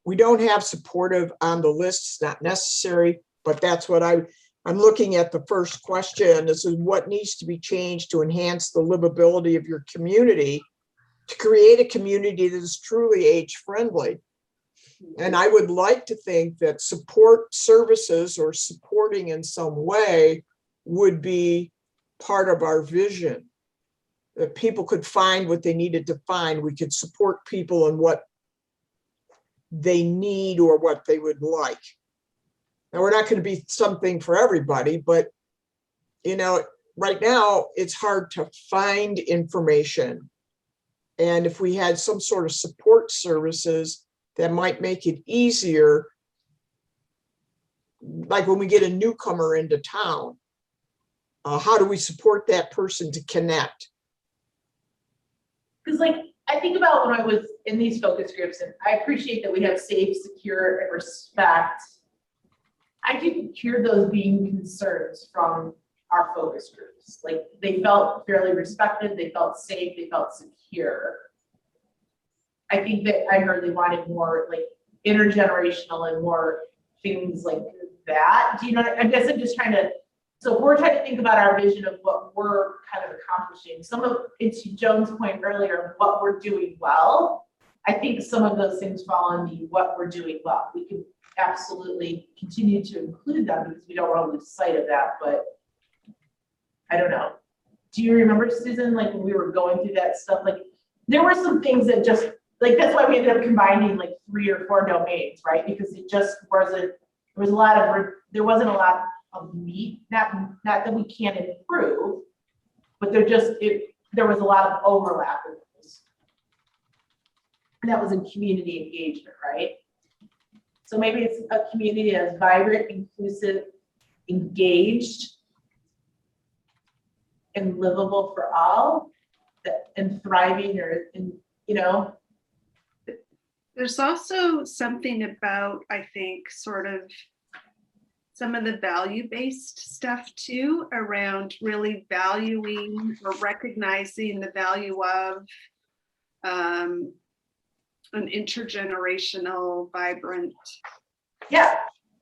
We don't have supportive on the list, it's not necessary, but that's what I'm looking at the first question. This is what needs to be changed to enhance the livability of your community, to create a community that is truly age-friendly. And I would like to think that support services or supporting in some way would be part of our vision. That people could find what they needed to find. We could support people in what they need or what they would like. Now, we're not going to be something for everybody, but right now it's hard to find information. And if we had some sort of support services that might make it easier, like when we get a newcomer into town, how do we support that person to connect? Because I think about when I was in these focus groups, and I appreciate that we have safe, secure, and respect. I didn't hear those being concerns from our focus groups. Like, they felt fairly respected, they felt safe, they felt secure. I think that I heard they wanted more intergenerational and more things like that. Do you know? I guess I'm just trying to. So we're trying to think about our vision of what we're kind of accomplishing. It's Joan's point earlier, of what we're doing well. I think some of those things fall on the what we're doing well. We can absolutely continue to include them because we don't want to lose sight of that, but I don't know. Do you remember, Susan, when we were going through that stuff, there were some things that just, that's why we ended up combining 3 or 4 domains, right? Because it just wasn't, there wasn't a lot of meat, not that we can't improve, but there was a lot of overlap in those. And that was in community engagement, right? So maybe it's a community that's vibrant, inclusive, engaged, and livable for all, and thriving, There's also something about, I think, sort of some of the value-based stuff too, around really valuing or recognizing the value of an intergenerational, vibrant yeah,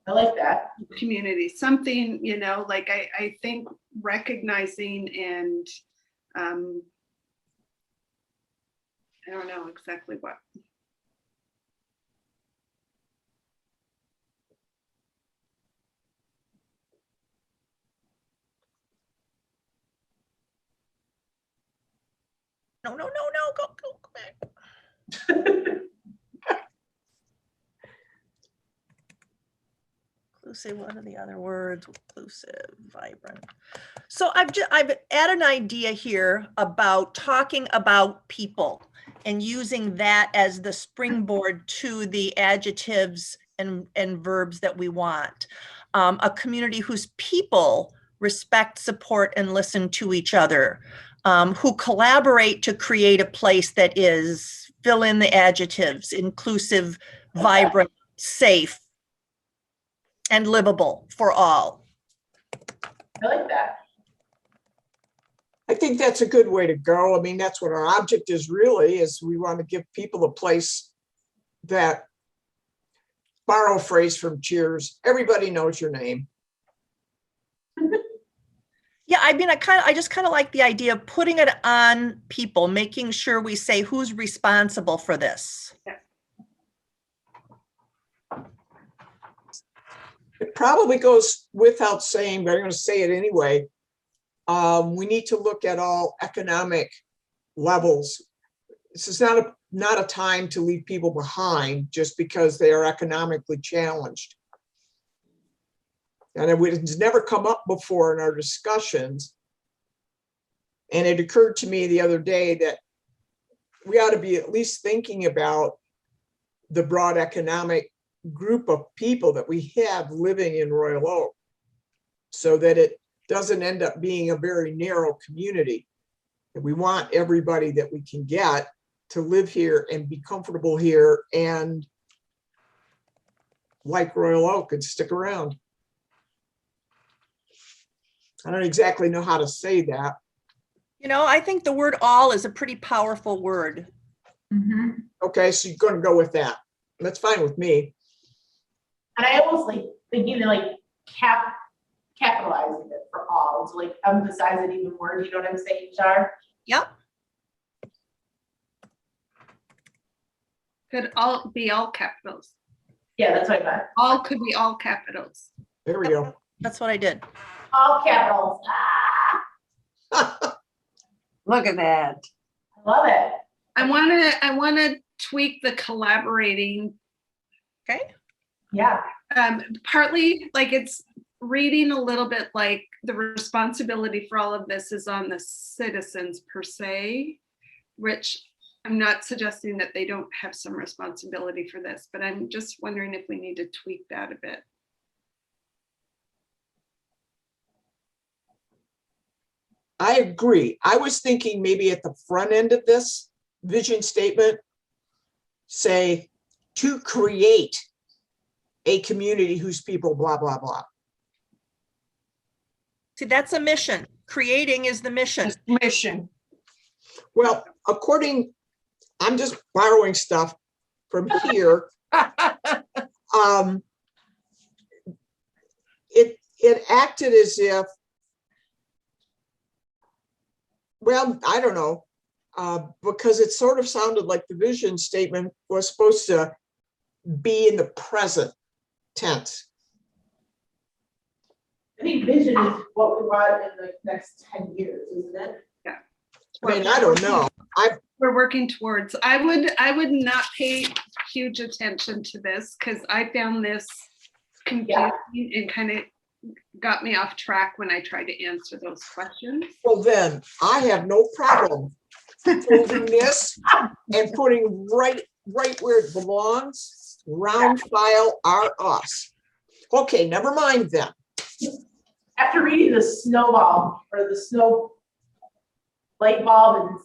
I like that. community. Something, I think recognizing and I don't know exactly what. No, go back. Inclusive, what are the other words? Inclusive, vibrant. So I've added an idea here about talking about people and using that as the springboard to the adjectives and verbs that we want. A community whose people respect, support, and listen to each other, who collaborate to create a place that is, fill in the adjectives, inclusive, vibrant, safe, and livable for all. I like that. I think that's a good way to go. I mean, that's what our object is really, is we want to give people a place that, borrow a phrase from Cheers, everybody knows your name. Yeah, I mean, I just kind of like the idea of putting it on people, making sure we say who's responsible for this. It probably goes without saying, but I'm going to say it anyway. We need to look at all economic levels. This is not a time to leave people behind just because they are economically challenged. And it's never come up before in our discussions. And it occurred to me the other day that we ought to be at least thinking about the broad economic group of people that we have living in Royal Oak, so that it doesn't end up being a very narrow community. And we want everybody that we can get to live here and be comfortable here and like Royal Oak and stick around. I don't exactly know how to say that. You know, I think the word all is a pretty powerful word. Mhm. Okay, so you're going to go with that. That's fine with me. And I almost like thinking of like capitalizing it for all, to like emphasize it even more. Do you know what I'm saying, Jar? Yep. Could all be all capitals. Yeah, that's what I meant. All could be all capitals. There we go. That's what I did. All capitals. Look at that. I love it. I wanna tweak the collaborating, Okay. Yeah. partly like it's reading a little bit like the responsibility for all of this is on the citizens per se, which I'm not suggesting that they don't have some responsibility for this, but I'm just wondering if we need to tweak that a bit. I agree. I was thinking maybe at the front end of this vision statement, say, to create a community whose people blah, blah, blah. See, that's a mission. Creating is the mission. Mission. Well, I'm just borrowing stuff from here. It acted as if, well, I don't know, because it sort of sounded like the vision statement was supposed to be in the present tense. I think vision is what we want in the next 10 years, isn't it? I mean, I don't know. We're working towards, I would not pay huge attention to this because I found this confusing and kind of got me off track when I tried to answer those questions. Well, then I have no problem folding this and putting right where it belongs. Round file are us. Okay, never mind then. After reading the snowball or the snow light bulb and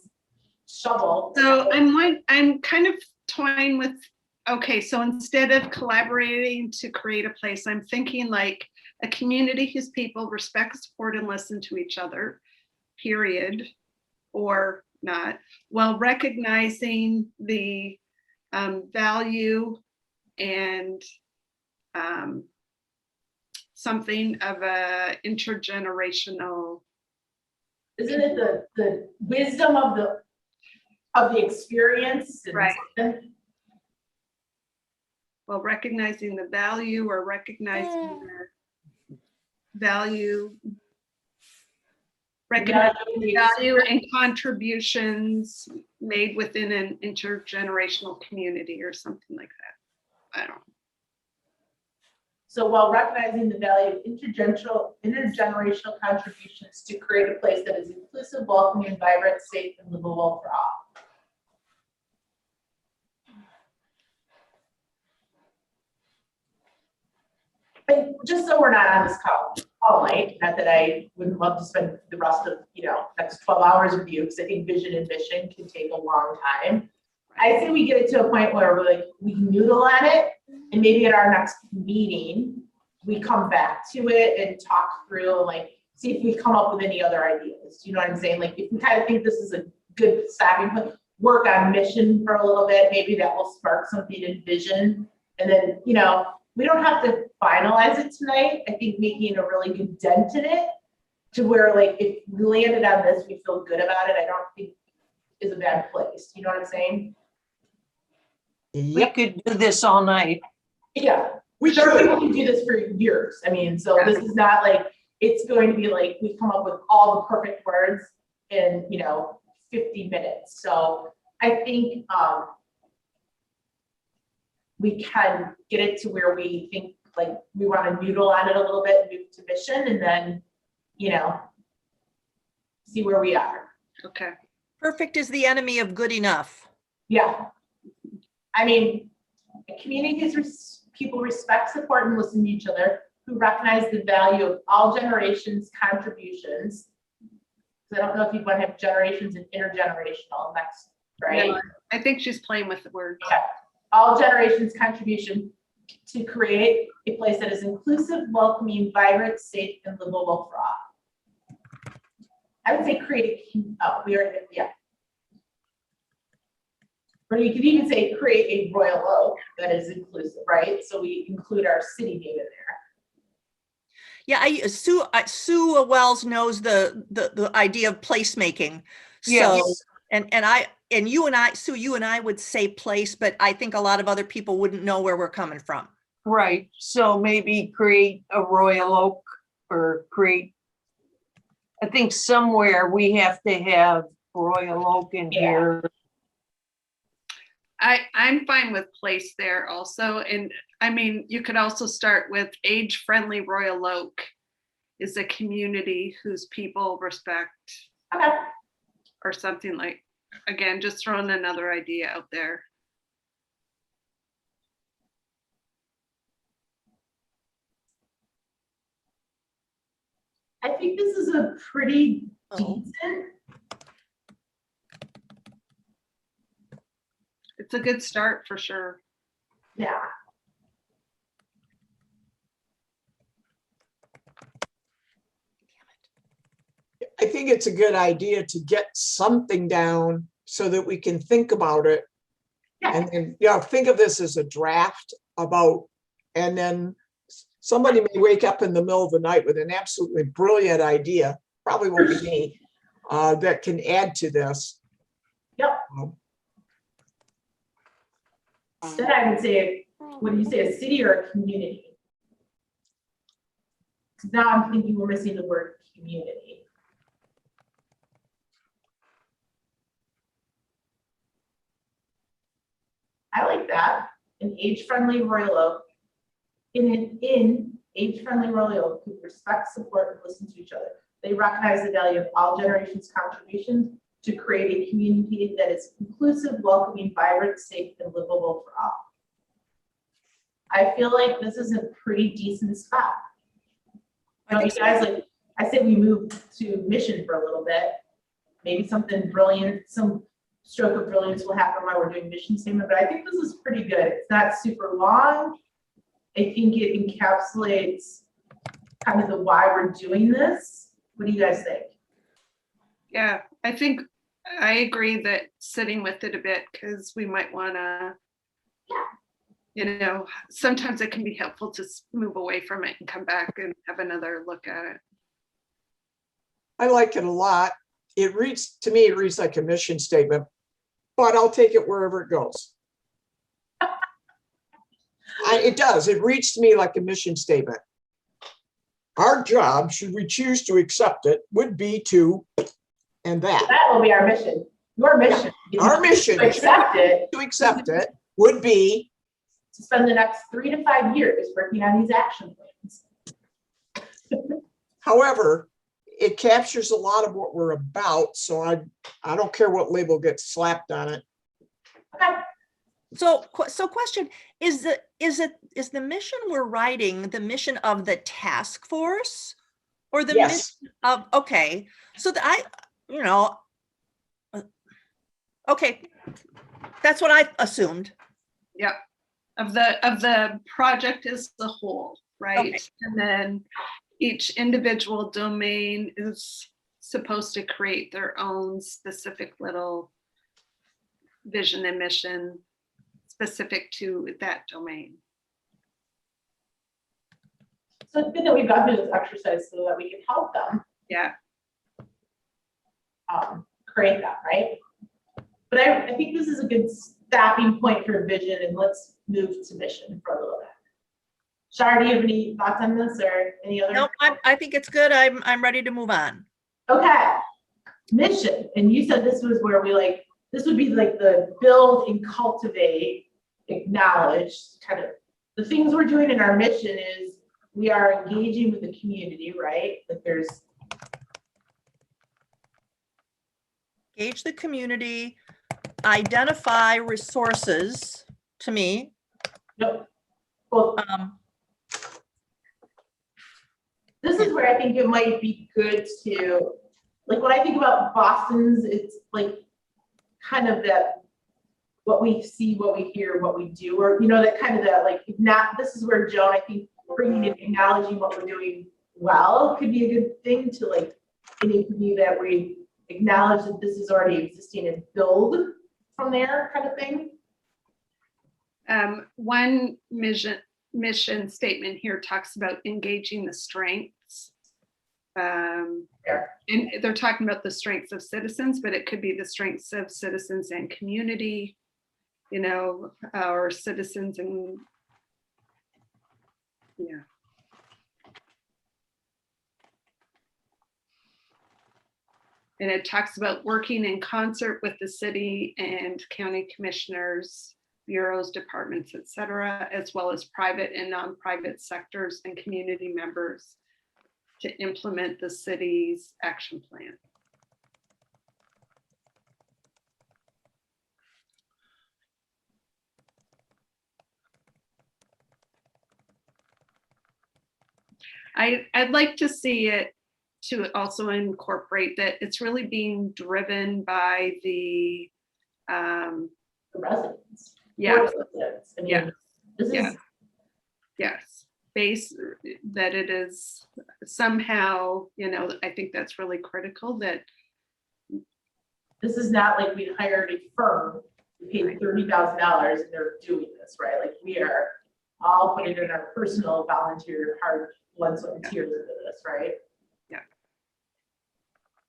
shovel. So I'm kind of toying with, okay, so instead of collaborating to create a place, I'm thinking like a community whose people respect, support, and listen to each other, period, or not, while recognizing the value and something of a intergenerational. Isn't it the wisdom of the experience? Right. Well, recognizing the value or recognizing the value, recognizing the value and contributions made within an intergenerational community or something like that. I don't know. So while recognizing the value of intergenerational contributions to create a place that is inclusive, welcoming, vibrant, safe, and livable for all. And just so we're not on this call all night, not that I wouldn't love to spend the rest of, next 12 hours with you, because I think vision and mission can take a long time. I say we get it to a point where we noodle on it, and maybe at our next meeting, we come back to it and talk through, see if we come up with any other ideas. You know what I'm saying? If we kind of think this is a good stopping point, work on mission for a little bit, maybe that will spark something in vision. And then, we don't have to finalize it tonight. I think making a really good dent in it to where if we landed on this, we feel good about it, I don't think is a bad place. You know what I'm saying? We could do this all night. Yeah. We Sure, should. people can do this for years. I mean, so this is not like, it's going to be like, we come up with all the perfect words in, 50 minutes. So I think, we can get it to where we think like we want to noodle on it a little bit, move to mission, and then, see where we are. Okay. Perfect is the enemy of good enough. Yeah. I mean, communities, people respect, support, and listen to each other, who recognize the value of all generations' contributions. Because I don't know if you want to have generations and intergenerational next, right? No, I think she's playing with the words. Okay. All generations' contribution to create a place that is inclusive, welcoming, vibrant, safe, and livable for all. I would say create, yeah. Or you could even say create a Royal Oak that is inclusive, right? So we include our city name in there. Yeah, Sue Wells knows the idea of placemaking. So, Yes. and you and I, Sue, you and I would say place, but I think a lot of other people wouldn't know where we're coming from. Right, so maybe create a Royal Oak or create, I think somewhere we have to have Royal Oak in here. I'm fine with place there also. And I mean, you could also start with age-friendly Royal Oak is a community whose people respect, Okay. or something like, again, just throwing another idea out there. I think this is a pretty Oh. decent. It's a good start for sure. Yeah. I think it's a good idea to get something down so that we can think about it. Yeah. And think of this as a draft about, and then somebody may wake up in the middle of the night with an absolutely brilliant idea, probably won't be me, that can add to this. Yep. Then I would say, what do you say, a city or a community? Because now I'm thinking we're missing the word community. I like that. An age-friendly Royal Oak. In age-friendly Royal Oak, who respect, support, and listen to each other. They recognize the value of all generations' contributions to create a community that is inclusive, welcoming, vibrant, safe, and livable for all. I feel like this is a pretty decent spot. You guys, like, I say we move to mission for a little bit. Maybe something brilliant, some stroke of brilliance will happen while we're doing mission statement, but I think this is pretty good. It's not super long. I think it encapsulates kind of the why we're doing this. What do you guys think? Yeah, I think I agree that sitting with it a bit, because we might want to, sometimes it can be helpful to move away from it and come back and have another look at it. I like it a lot. To me, it reads like a mission statement, but I'll take it wherever it goes. It does. It reads to me like a mission statement. Our job, should we choose to accept it, would be to, and that. That will be our mission. Your mission. Our mission To accept it, to accept it would be, to spend the next 3 to 5 years working on these action plans. however, it captures a lot of what we're about. So I don't care what label gets slapped on it. Okay. So question, is the mission we're writing the mission of the task force or the Yes. mission of, okay, so okay, that's what I assumed. Yeah, of the project as the whole, right? Okay. And then each individual domain is supposed to create their own specific little vision and mission specific to that domain. So it's good that we've gone through this exercise so that we can help them Yeah, create that, right? But I think this is a good stopping point for vision, and let's move to mission for a little bit. Shar, do you have any thoughts on this or any other? No, I think it's good. I'm ready to move on. Okay, mission, and you said this was where we like, this would be like the build and cultivate, acknowledge, kind of, the things we're doing in our mission is we are engaging with the community, right? Like there's, Engage the community, identify resources, to me. no, well, this is where I think it might be good to, like when I think about Boston's, it's like kind of that, what we see, what we hear, what we do, or, you know, that kind of that, like, not, this is where Joan, I think, bringing in, acknowledging what we're doing well could be a good thing to like, it could be that we acknowledge that this is already existing and build from there kind of thing. One mission statement here talks about engaging the strengths. And they're talking about the strengths of citizens, but it could be the strengths of citizens and community, you know, or citizens and, yeah. And it talks about working in concert with the city and county commissioners, bureaus, departments, et cetera, as well as private and non-private sectors and community members to implement the city's action plan. I'd like to see it to also incorporate that it's really being driven by the The residents. yeah, For the residents. I mean, yeah, this is, yeah. Yes, base that it is somehow, you know, I think that's really critical that this is not like we hired a firm, we paid $30,000 and they're doing this, right? Like we are all putting in our personal volunteer hard blood, sweat, and tears into this, right? Yeah.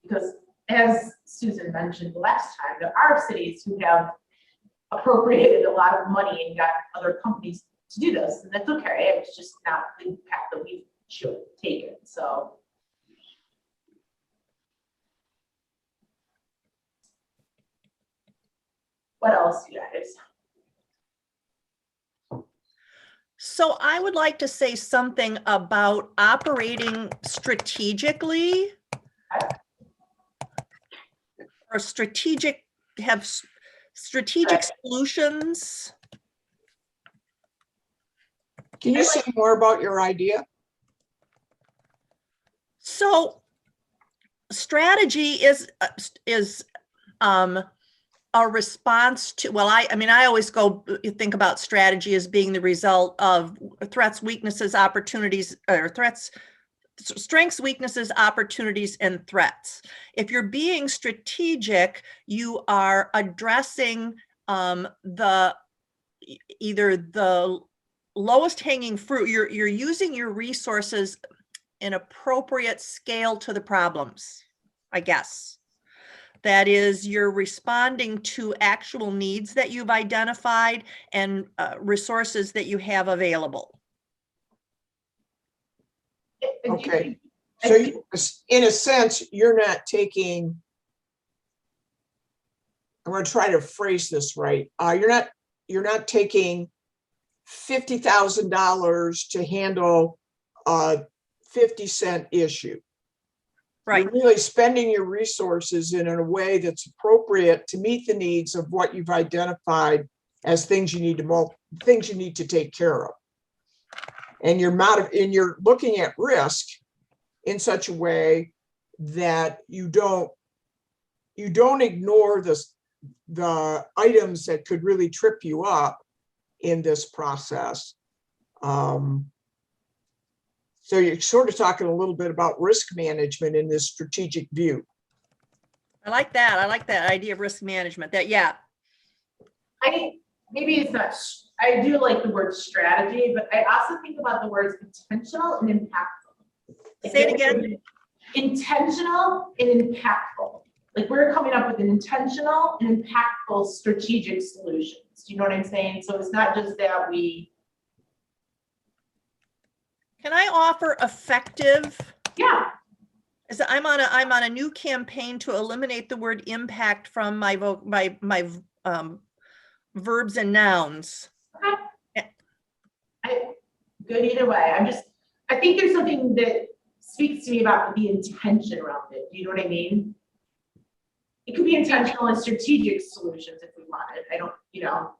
Because as Susan mentioned last time, there are cities who have appropriated a lot of money and got other companies to do this, and that's okay. It's just not the path that we should take it, so. What else, you guys? So I would like to say something about operating strategically. Or strategic, have strategic solutions. Can you say more about your idea? So strategy is a response to, well, I mean, I always think about strategy as being the result of threats, weaknesses, opportunities, or threats, strengths, weaknesses, opportunities, and threats. If you're being strategic, you are addressing either the lowest hanging fruit. You're using your resources in appropriate scale to the problems, I guess. That is, you're responding to actual needs that you've identified and resources that you have available. Okay, so in a sense, you're not taking, I'm going to try to phrase this right. You're not taking $50,000 to handle a 50-cent issue. Right. You're really spending your resources in a way that's appropriate to meet the needs of what you've identified as things you need to take care of. And you're looking at risk in such a way that you don't ignore the items that could really trip you up in this process. So you're sort of talking a little bit about risk management in this strategic view. I like that. I like that idea of risk management. That, yeah. Maybe it's not, I do like the word strategy, but I also think about the words intentional and impactful. Like, say it again. Intentional and impactful. Like we're coming up with an intentional and impactful strategic solutions. Do you know what I'm saying? So it's not just that we Can I offer effective? Yeah, Is that I'm on a new campaign to eliminate the word impact from my verbs and nouns. good either way. I think there's something that speaks to me about the intention around it. Do you know what I mean? It could be intentional and strategic solutions if we wanted. I don't, you know.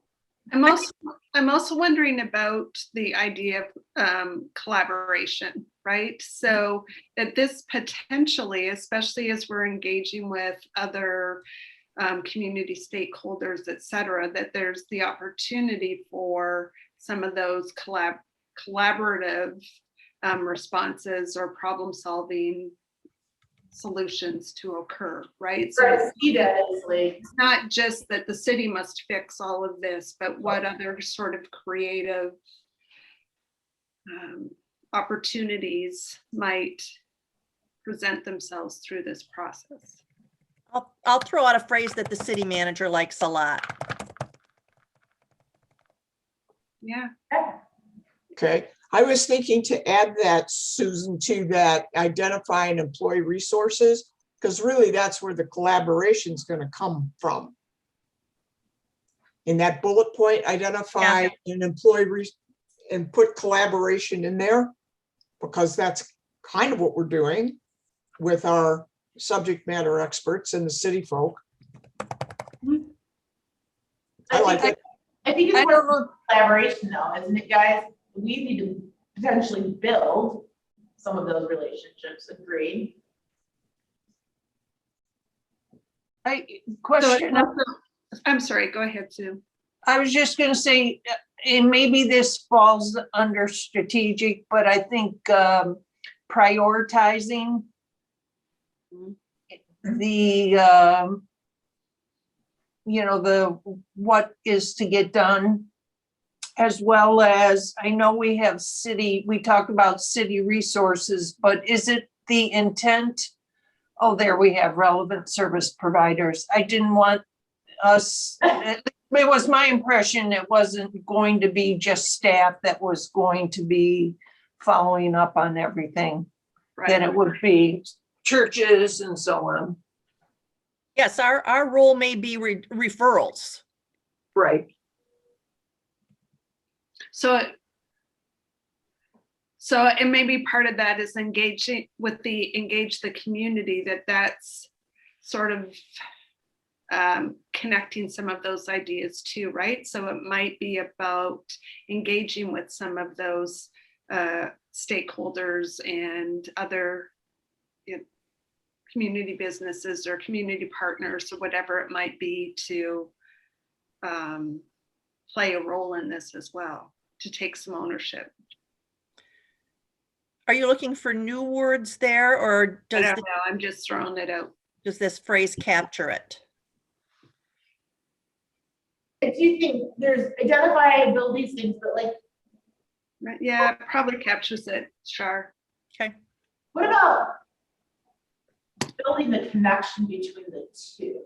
I'm also wondering about the idea of collaboration, right? So that this potentially, especially as we're engaging with other community stakeholders, et cetera, that there's the opportunity for some of those collaborative responses or problem solving solutions to occur, right? So Right, see that as like, it's not just that the city must fix all of this, but what other sort of creative opportunities might present themselves through this process. I'll throw out a phrase that the city manager likes a lot. Yeah. Okay, I was thinking to add that, Susan, to that identifying employee resources, because really that's where the collaboration is going to come from. In that bullet point, identify an employee and put collaboration in there, because that's kind of what we're doing with our subject matter experts and the city folk. I like it. I think I it's don't more know. collaboration though, isn't it, guys? We need to potentially build some of those relationships. Agreed. Question. I'm sorry, go ahead, Sue. I was just gonna say, and maybe this falls under strategic, but I think prioritizing the, the what is to get done, as well as, I know we have we talked about city resources, but is it the intent? Oh, there we have relevant service providers. I didn't want us, it was my impression it wasn't going to be just staff that was going to be following up on everything. That it would be churches and so on. Yes, our role may be referrals. Right. So and maybe part of that is engaging with engage the community, that's sort of connecting some of those ideas too, right? So it might be about engaging with some of those stakeholders and other community businesses or community partners or whatever it might be to play a role in this as well, to take some ownership. Are you looking for new words there, or I don't know, I'm just throwing it out. does this phrase capture it? I do think there's identify and build these things, but like, Yeah, it probably captures it, Char. Okay. what about building the connection between the two?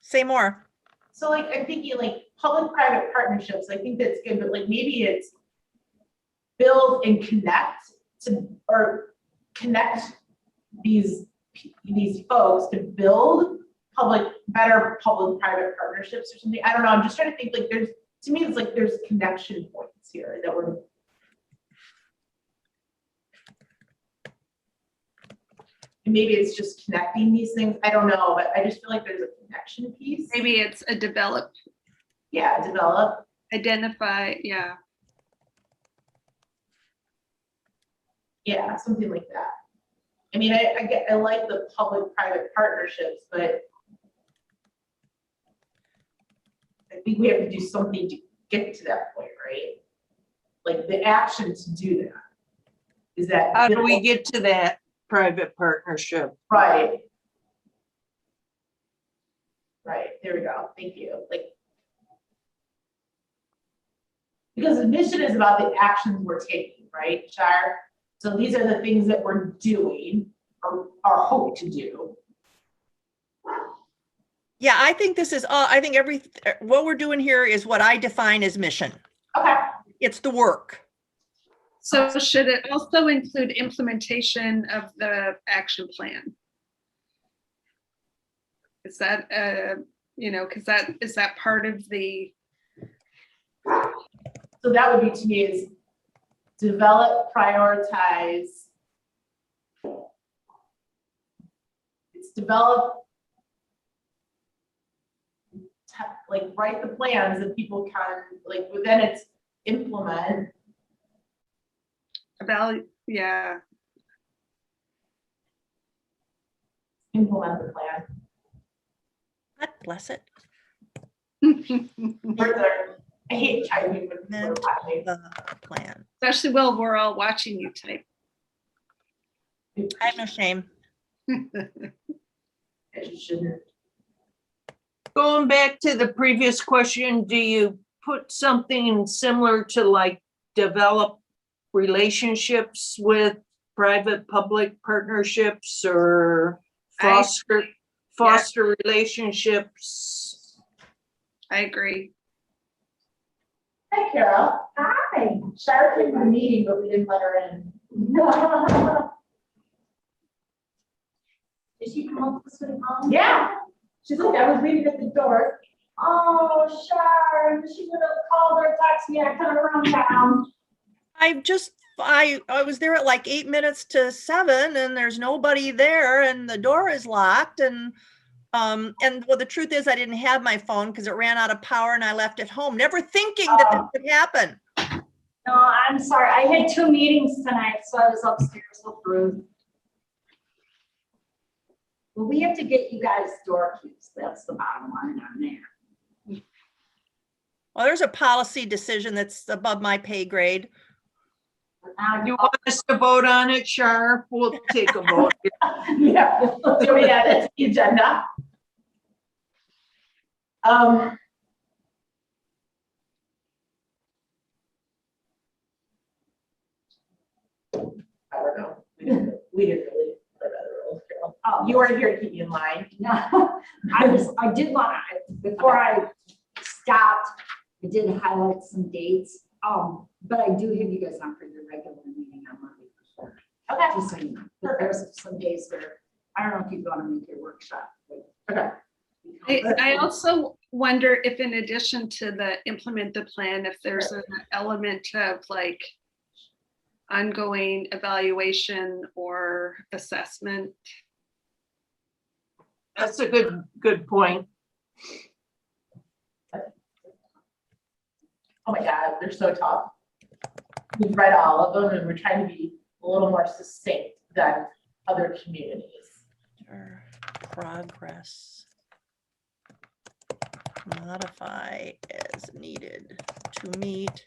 Say more. So like, I'm thinking like public-private partnerships, I think that's good, but like maybe it's build and connect connect these folks to build better public-private partnerships or something. I don't know, I'm just trying to think, like to me, it's like there's connection points here that we're. And maybe it's just connecting these things, I don't know, but I just feel like there's a connection piece. Maybe it's a develop, identify, yeah. Yeah, something like that. I mean, I like the public-private partnerships, but I think we have to do something to get to that point, right? Like the action to do that. Is that. How do we get to that private partnership? Right. Right, there we go, thank you. Like, because the mission is about the actions we're taking, right, Shire? So these are the things that we're doing or hope to do. Yeah, I think this is, I think what we're doing here is what I define as mission. Okay, It's the work. So should it also include implementation of the action plan? Is that, because is that part of the, so that would be to me is develop, prioritize. It's develop, like write the plans that people can, like, but then it's implement. yeah, Implement the plan. God bless it. I hate typing when people are watching. The plan. especially while we're all watching you type. I have no shame. I shouldn't. Going back to the previous question, do you put something similar to like develop relationships with private public partnerships or foster relationships? I agree. Hi, Carol. Hi. Shar came to the meeting, but we didn't let her in. Did she come up with some home? Yeah. She's like, I was waiting at the door. Oh, Shar, she would have called or texted me. I come around town. I was there at like 8 minutes to 7 and there's nobody there and the door is locked and well, the truth is I didn't have my phone because it ran out of power and I left it home, never thinking that this would happen. No, I'm sorry. I had 2 meetings tonight, so I was upstairs with Ruth. Well, we have to get you guys door keys. That's the bottom line on there. Well, there's a policy decision that's above my pay grade. You want us to vote on it, Shar? We'll take a vote. Yeah, so we add it to the agenda. I don't know. We didn't really play by the rules, Carol. Oh, You weren't here to keep me in line. No, I did want to, before I stopped, I did highlight some dates. But I do have you guys on for your regular meeting on Monday for sure. Okay. Just so you know, but there's some days where, I don't know if you want to make your workshop. Okay. I also wonder if in addition to the implement the plan, if there's an element of like ongoing evaluation or assessment. That's a good point. Oh my God, they're so tough. We've read all of them and we're trying to be a little more succinct than other communities. Progress. Modify as needed to meet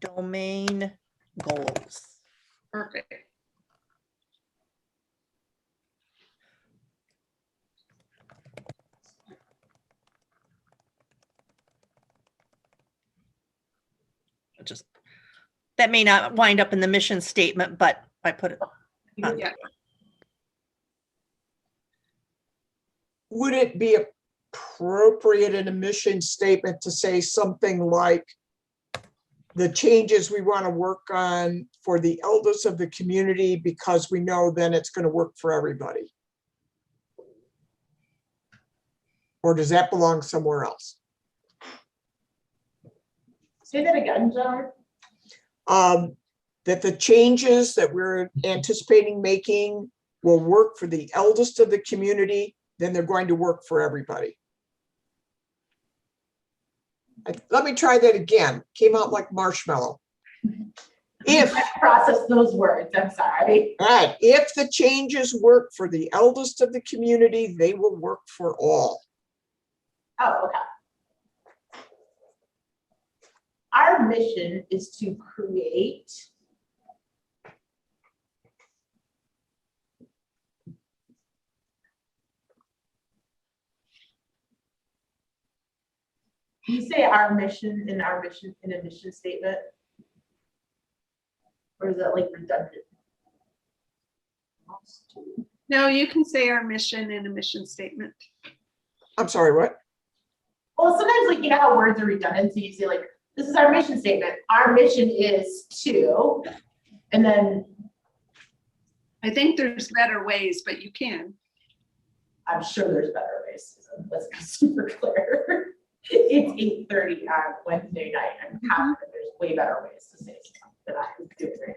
domain goals. Perfect. Just, that may not wind up in the mission statement, but I put it on. Yeah. Would it be appropriate in a mission statement to say something like the changes we want to work on for the elders of the community, because we know then it's going to work for everybody? Or does that belong somewhere else? Say that again, John. That the changes that we're anticipating making will work for the eldest of the community, then they're going to work for everybody. Let me try that again. Came out like marshmallow. If, I process those words, I'm sorry. right, if the changes work for the eldest of the community, they will work for all. Oh, okay. Our mission is to create you say our mission in a mission statement? Or is that like redundant? No, you can say our mission in a mission statement. I'm sorry, what? Well, sometimes like, you know how words are redundant, so you say like, this is our mission statement. Our mission is to, and then I think there's better ways, but you can. I'm sure there's better ways, Susan. Let's be super clear. It's 8:30 on Wednesday night. I'm confident there's way better ways to say stuff than I'm doing right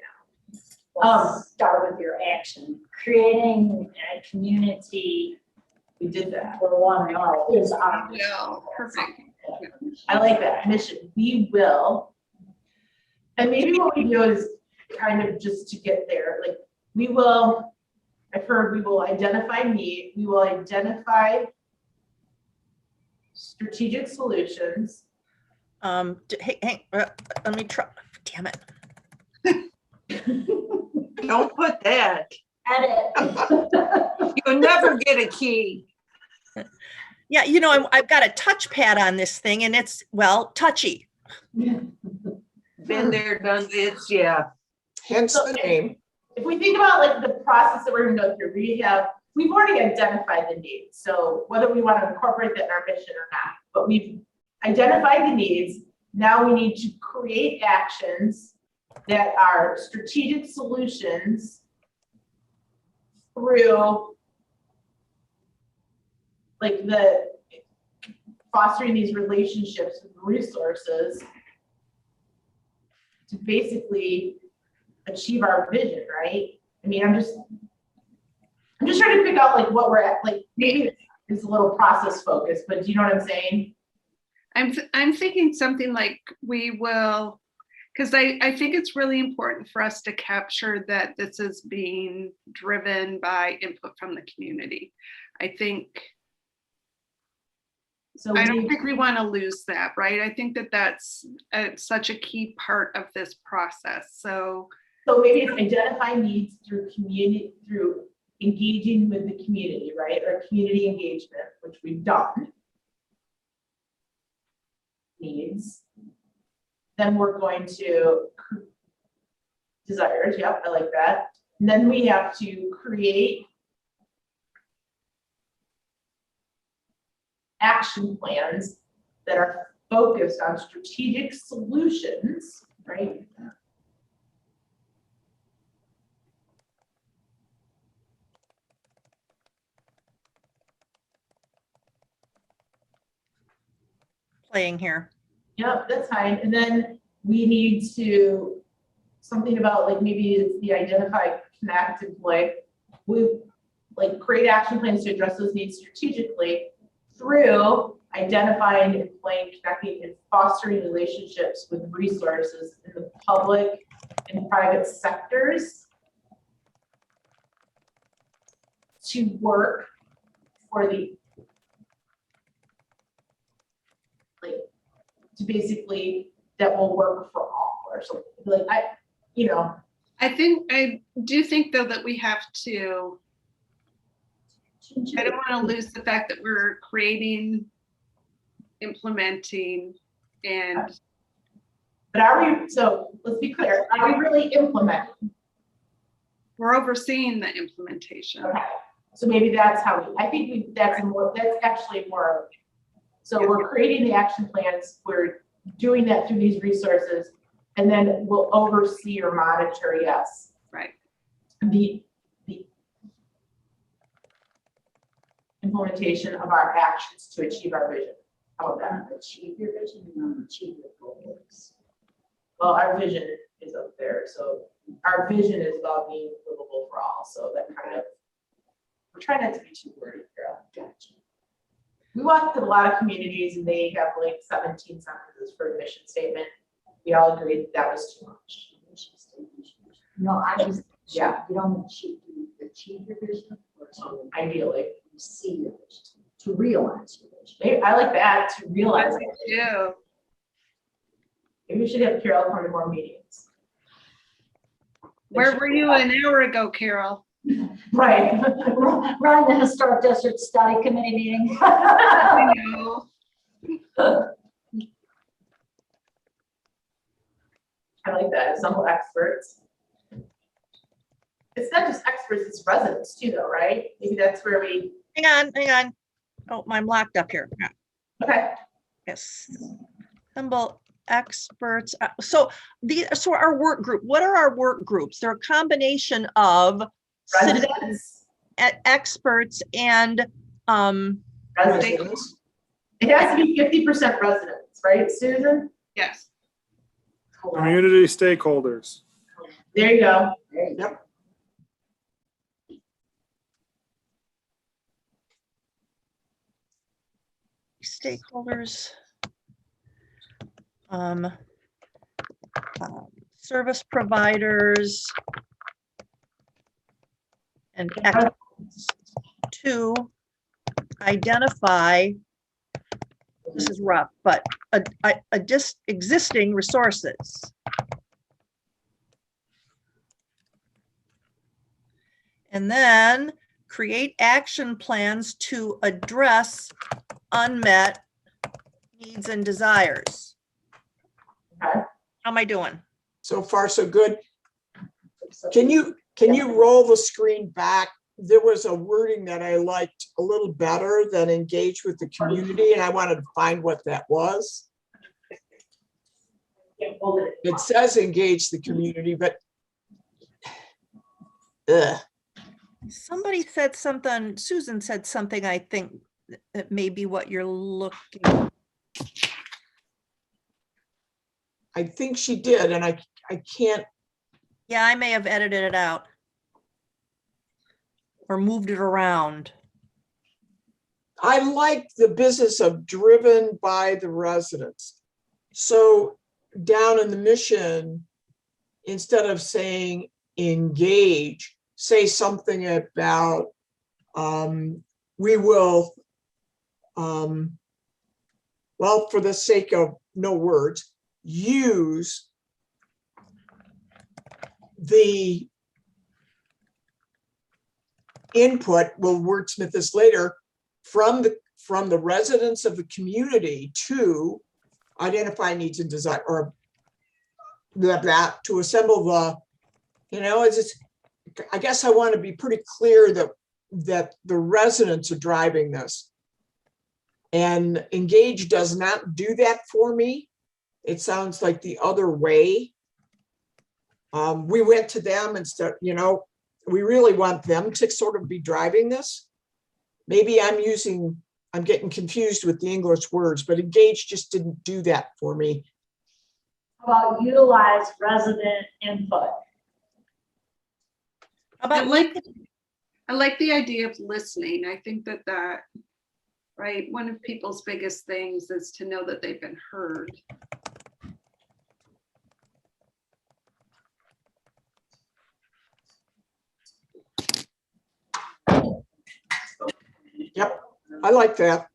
now. Start with your action. Creating a community We did that. for one hour is our. Well, perfect. I like that mission. We will. And maybe what we do is kind of just to get there, like we will, I've heard we will identify need, we will identify strategic solutions. Hey, let me try, damn it. Don't put that. Edit. You'll never get a key. Yeah, you know, I've got a touchpad on this thing and it's, well, touchy. Been there, done, it's, yeah. Hence the name. If we think about like the process that we're gonna go through, we've already identified the needs. So whether we want to incorporate that in our mission or not, but we've identified the needs. Now we need to create actions that are strategic solutions through like the fostering these relationships with resources to basically achieve our vision, right? I mean, I'm just trying to figure out like what we're at, like maybe it's a little process focused, but do you know what I'm saying? I'm thinking something like we will, because I think it's really important for us to capture that this is being driven by input from the community. I So don't think we want to lose that, right? I think that that's such a key part of this process. So maybe it's identify needs through community, through engaging with the community, right? Or community engagement, which we've done. Needs. Then we're going to desires. Yep, I like that. And then we have to create action plans that are focused on strategic solutions, right? Playing here. Yep, that's fine. And then we need to, something about like maybe it's the identify, connect, employ. We like create action plans to address those needs strategically through identifying, employing, connecting, and fostering relationships with resources in the public and private sectors to work for the, like, to basically, that will work for all or something. Like I do think though that we have to, I don't want to lose the fact that we're creating, implementing, and. But are we, so let's be clear, are we really implementing? We're overseeing the implementation. Okay, so maybe that's how I think that's actually more. So we're creating the action plans, we're doing that through these resources, and then we'll oversee or monitor, yes. Right. The implementation of our actions to achieve our vision. How about that? Achieve your vision and achieve your goals. Well, our vision is up there, so our vision is about being livable for all, so that kind of, we're trying not to be too wordy, girl. Gotcha. We walked through a lot of communities and they have like 17 sentences for a mission statement. We all agreed that was too much. No, I just, Yeah. you don't achieve your vision or to Ideally. see your vision, to realize your vision. Maybe, I like that, to realize it. Yeah. Maybe we should have Carol come to more meetings. Where were you an hour ago, Carol? Right. Run the Historic District Study Committee meeting. I know. I like that, some experts. It's not just experts, it's residents too though, right? Maybe that's where we, Hang on. Oh, I'm locked up here. Yeah. Okay, Yes. Assemble experts. So our work group, what are our work groups? They're a combination of citizens, residents, experts and, residents. Residents. It has to be 50% residents, right, Susan? Yes. Community stakeholders. There you go. Yep. stakeholders. Um, Service providers. And experts to identify, this is rough, but existing resources. And then create action plans to address unmet needs and desires. Okay. How am I doing? So far, so good. Can you roll the screen back? There was a wording that I liked a little better than engage with the community, and I wanted to find what that was. Can't hold it. It says engage the community, but Somebody said something, Susan said something, I think that may be what you're looking. I think she did, and I can't. Yeah, I may have edited it out. Or moved it around. I like the business of driven by the residents. So down in the mission, instead of saying engage, say something about we will, well, for the sake of no words, use the input, we'll wordsmith this later, from the residents of the community to identify needs and desire, or that to assemble the, it's just, I guess I want to be pretty clear that the residents are driving this. And engage does not do that for me. It sounds like the other way. We went to them instead, we really want them to sort of be driving this. Maybe I'm getting confused with the English words, but engage just didn't do that for me. How about utilize resident input? How about I like the idea of listening. I think that, right, one of people's biggest things is to know that they've been heard. Yep, I like that.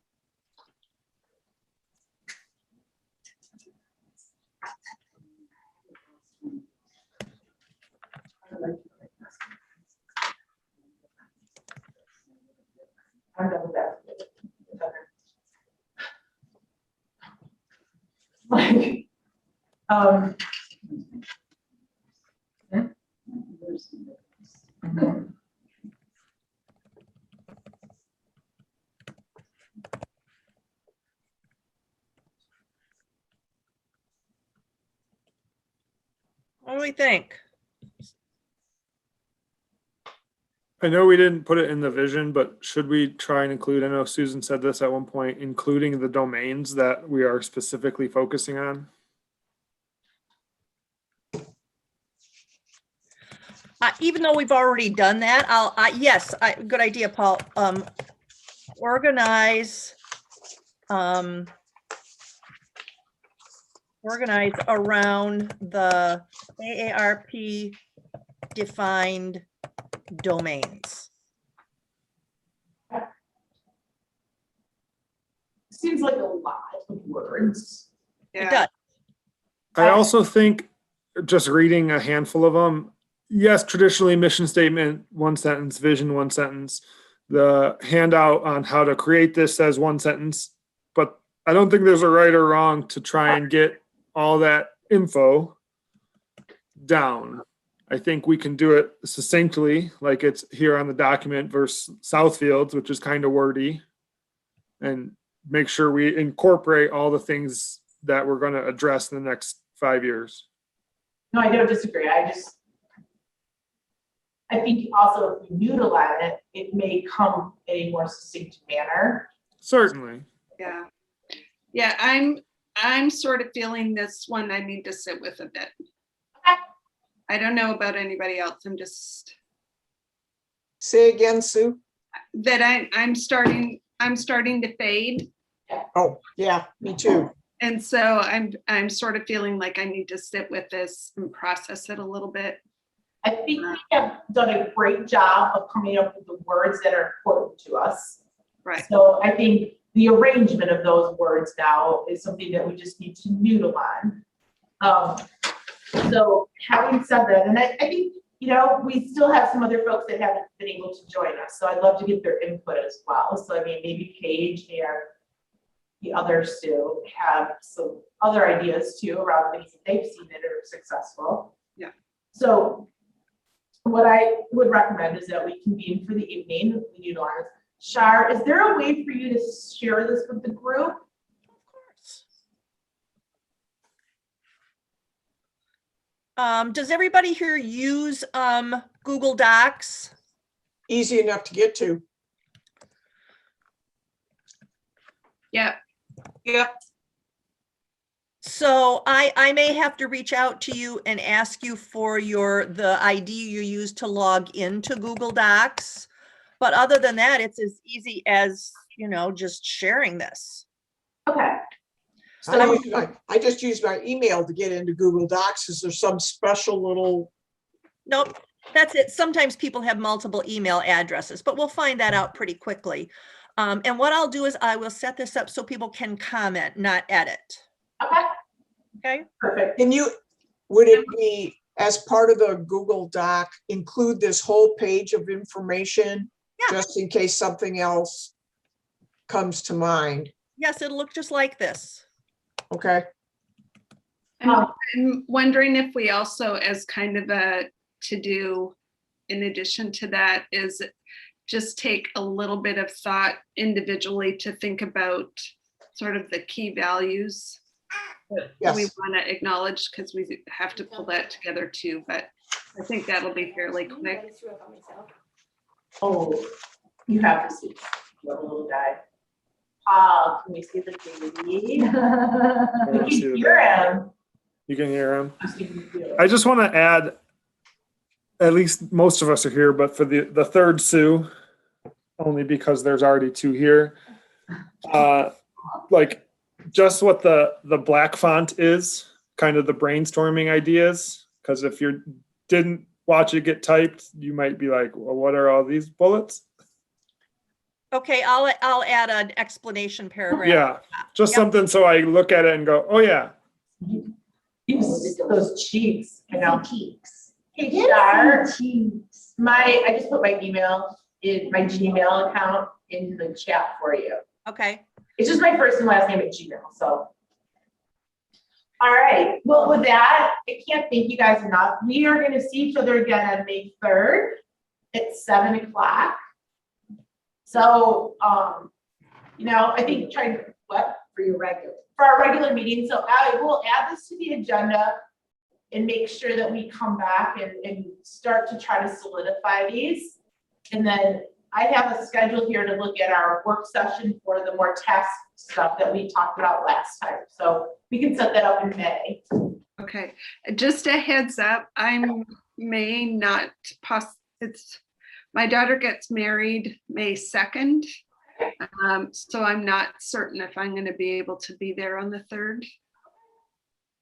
I'm done with that. Like, what do we think? I know we didn't put it in the vision, but should we try and include, I know Susan said this at one point, including the domains that we are specifically focusing on? Even though we've already done that, yes, good idea, Paul. Organize around the AARP defined domains. seems like a lot of words. It does. I also think, just reading a handful of them, yes, traditionally mission statement, one sentence, vision, one sentence. The handout on how to create this says one sentence, but I don't think there's a right or wrong to try and get all that info down. I think we can do it succinctly, like it's here on the document versus Southfields, which is kind of wordy. and make sure we incorporate all the things that we're going to address in the next 5 years. No, I don't disagree. I think also if we utilize it, it may come in a more succinct manner. Certainly. Yeah. Yeah, I'm sort of feeling this one I need to sit with a bit. I don't know about anybody else. I'm just Say again, Sue? that I'm starting to fade. Oh, yeah, me too. And so I'm sort of feeling like I need to sit with this and process it a little bit. I think we have done a great job of coming up with the words that are important to us. Right. So I think the arrangement of those words now is something that we just need to noodle on. So having said that, and I think, we still have some other folks that haven't been able to join us. So I'd love to get their input as well. So I mean, maybe Paige and the others too have some other ideas too around things that they've seen that are successful. Yeah. So what I would recommend is that we convene for the evening. We utilize. Shar, is there a way for you to share this with the group? Does everybody here use Google Docs? Easy enough to get to. Yeah. Yep. So I may have to reach out to you and ask you for the ID you use to log into Google Docs. But other than that, it's as easy as, just sharing this. Okay. I just use my email to get into Google Docs. Is there some special little? Nope, that's it. Sometimes people have multiple email addresses, but we'll find that out pretty quickly. And what I'll do is I will set this up so people can comment, not edit. Okay. Okay. Perfect. Would it be as part of the Google Doc, include this whole page of information? Yeah. Just in case something else comes to mind? Yes, it'll look just like this. Okay. I'm wondering if we also, as kind of a to-do, in addition to that, is just take a little bit of thought individually to think about sort of the key values that we Yes. want to acknowledge, because we have to pull that together too, but I think that'll be fairly quick. Oh, you have to see the little guy. Can we see the baby? wanna We see can the hear him. You can hear him. I just want to add, at least most of us are here, but for the third Sue, only because there's already two here. Like just what the black font is, kind of the brainstorming ideas. Because if you didn't watch it get typed, you might be like, well, what are all these bullets? Okay, I'll add an explanation paragraph. Yeah, just Yep. something so I look at it and go, oh yeah. Those cheeks, I know. Cheeks. Hey, Get Shar, some cheeks. I just put my email in my Gmail account in the chat for you. Okay. It's just my first and last name at Gmail, so. All right, well, with that, I can't thank you guys enough. We are gonna see each other again on May 3rd at 7 o'clock. So, I think for our regular meeting, so I will add this to the agenda and make sure that we come back and start to try to solidify these. And then I have a schedule here to look at our work session for the more task stuff that we talked about last time. So we can set that up in May. Okay, just a heads up, I may not my daughter gets married May 2nd. So I'm not certain if I'm going to be able to be there on the 3rd.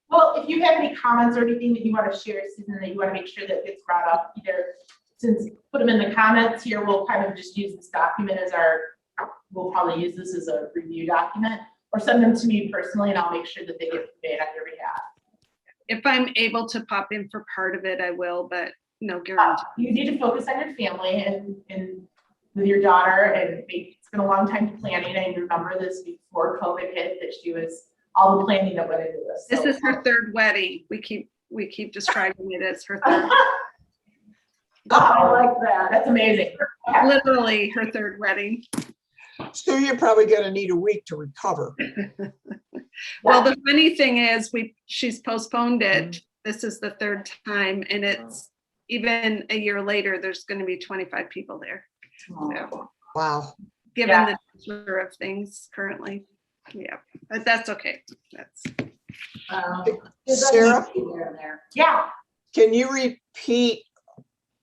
Well, if you have any comments or anything that you want to share, Susan, that you want to make sure that gets brought up, put them in the comments here. We'll kind of just use this document as we'll probably use this as a review document, or send them to me personally and I'll make sure that they get conveyed on your behalf. If I'm able to pop in for part of it, I will, but no guarantee. You need to focus on your family and with your daughter, and it's been a long time planning. I remember this before COVID hit, that she was all the planning that went into this. This is her 3rd wedding. We keep describing it as her 3rd. I like that. That's amazing. Literally her 3rd wedding. Sue, you're probably gonna need a week to recover. Well, the funny thing is, she's postponed it. This is the third time, and it's even a year later, there's gonna be 25 people there. So, Wow. given Yeah. the nature of things currently, yeah, but that's okay. That's, Sarah, There. Yeah, can you repeat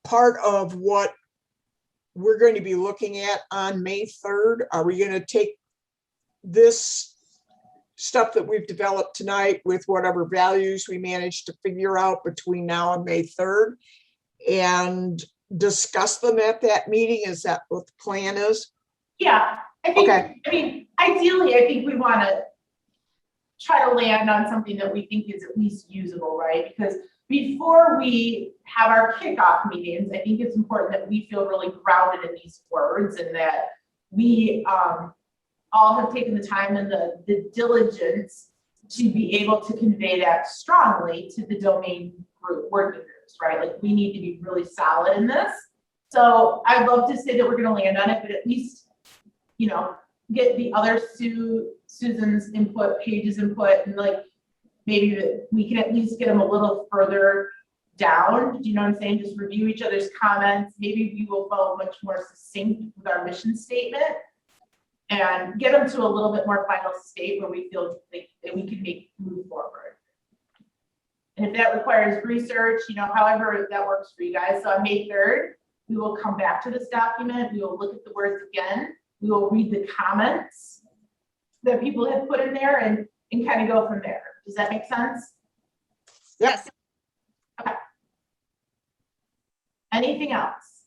part of what we're going to be looking at on May 3rd? Are we going to take this stuff that we've developed tonight with whatever values we managed to figure out between now and May 3rd and discuss them at that meeting? Is that what the plan is? yeah. I think, Okay. I mean, ideally, I think we want to try to land on something that we think is at least usable, right? Because before we have our kickoff meetings, I think it's important that we feel really grounded in these words and that we all have taken the time and the diligence to be able to convey that strongly to the domain group, working groups, right? Like we need to be really solid in this. So I'd love to say that we're going to land on it, but at least, you know, get the other Susan's input, Paige's input, and like maybe that we can at least get them a little further down. Do you know what I'm saying? Just review each other's comments. Maybe we will follow much more succinct with our mission statement and get them to a little bit more final state where we feel like that we can move forward. And if that requires research, you know, however that works for you guys. So on May 3rd, we will come back to this document. We will look at the words again. We will read the comments that people have put in there and kind of go from there. Does that make sense? Yes. Okay. Anything else?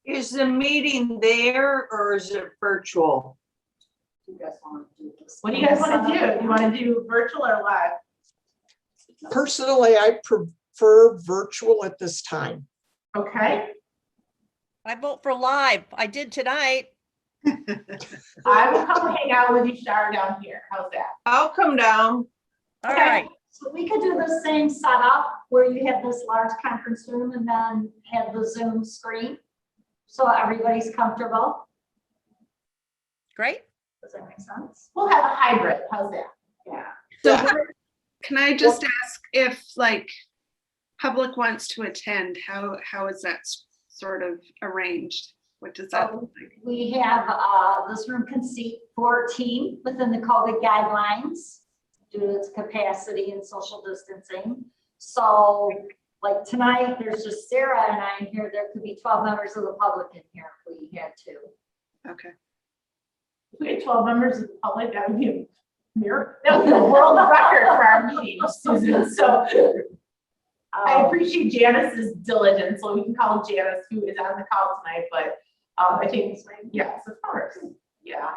Is the meeting there or is it virtual? You guys want to do this? What do you guys want to do? Do you want to do virtual or live? Personally, I prefer virtual at this time. Okay, I vote for live. I did tonight. I will come hang out with you, Shar, down here. How's that? I'll come down. All Okay. right. So we could do the same setup where you have this large conference room and then have the Zoom screen. So everybody's comfortable. Great. Does that make sense? We'll have a hybrid. How's that? Yeah. so Yeah. can I just ask if like public wants to attend, how is that sort of arranged? What does that look like? We have, this room can seat 14 within the COVID guidelines due to its capacity and social distancing. So like tonight, there's just Sarah and I in here. There could be 12 members of the public in here if we had to. Okay. If we had 12 members of the public, that would be a miracle. That would be a world record for our meeting, Susan. So I appreciate Janice's diligence. So we can call Janice, who is on the call tonight, but I think, yes, of course. Yeah.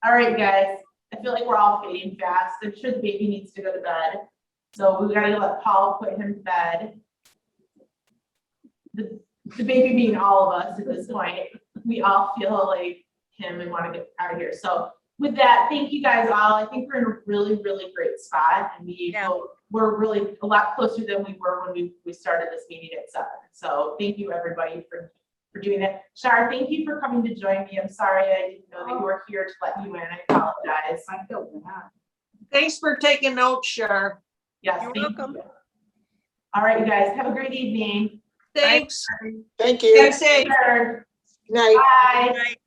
All right, guys. I feel like we're all fading fast. I'm sure the baby needs to go to bed. So we gotta let Paul put him to bed. The baby being all of us at this point, we all feel like him and want to get out of here. So with that, thank you guys all. I think we're in a really, really great spot, and we're really a lot closer than we were when we started this meeting at 7. So thank you everybody for doing that. Shar, thank you for coming to join me. I'm sorry I didn't know that you were here to let you in. I apologize. I feel bad. Thanks for taking notes, Shar. Yes, You're thank welcome. you. All right, you guys, have a great evening. Thanks. Thank you. Stay safe. Good Night. Bye. Right.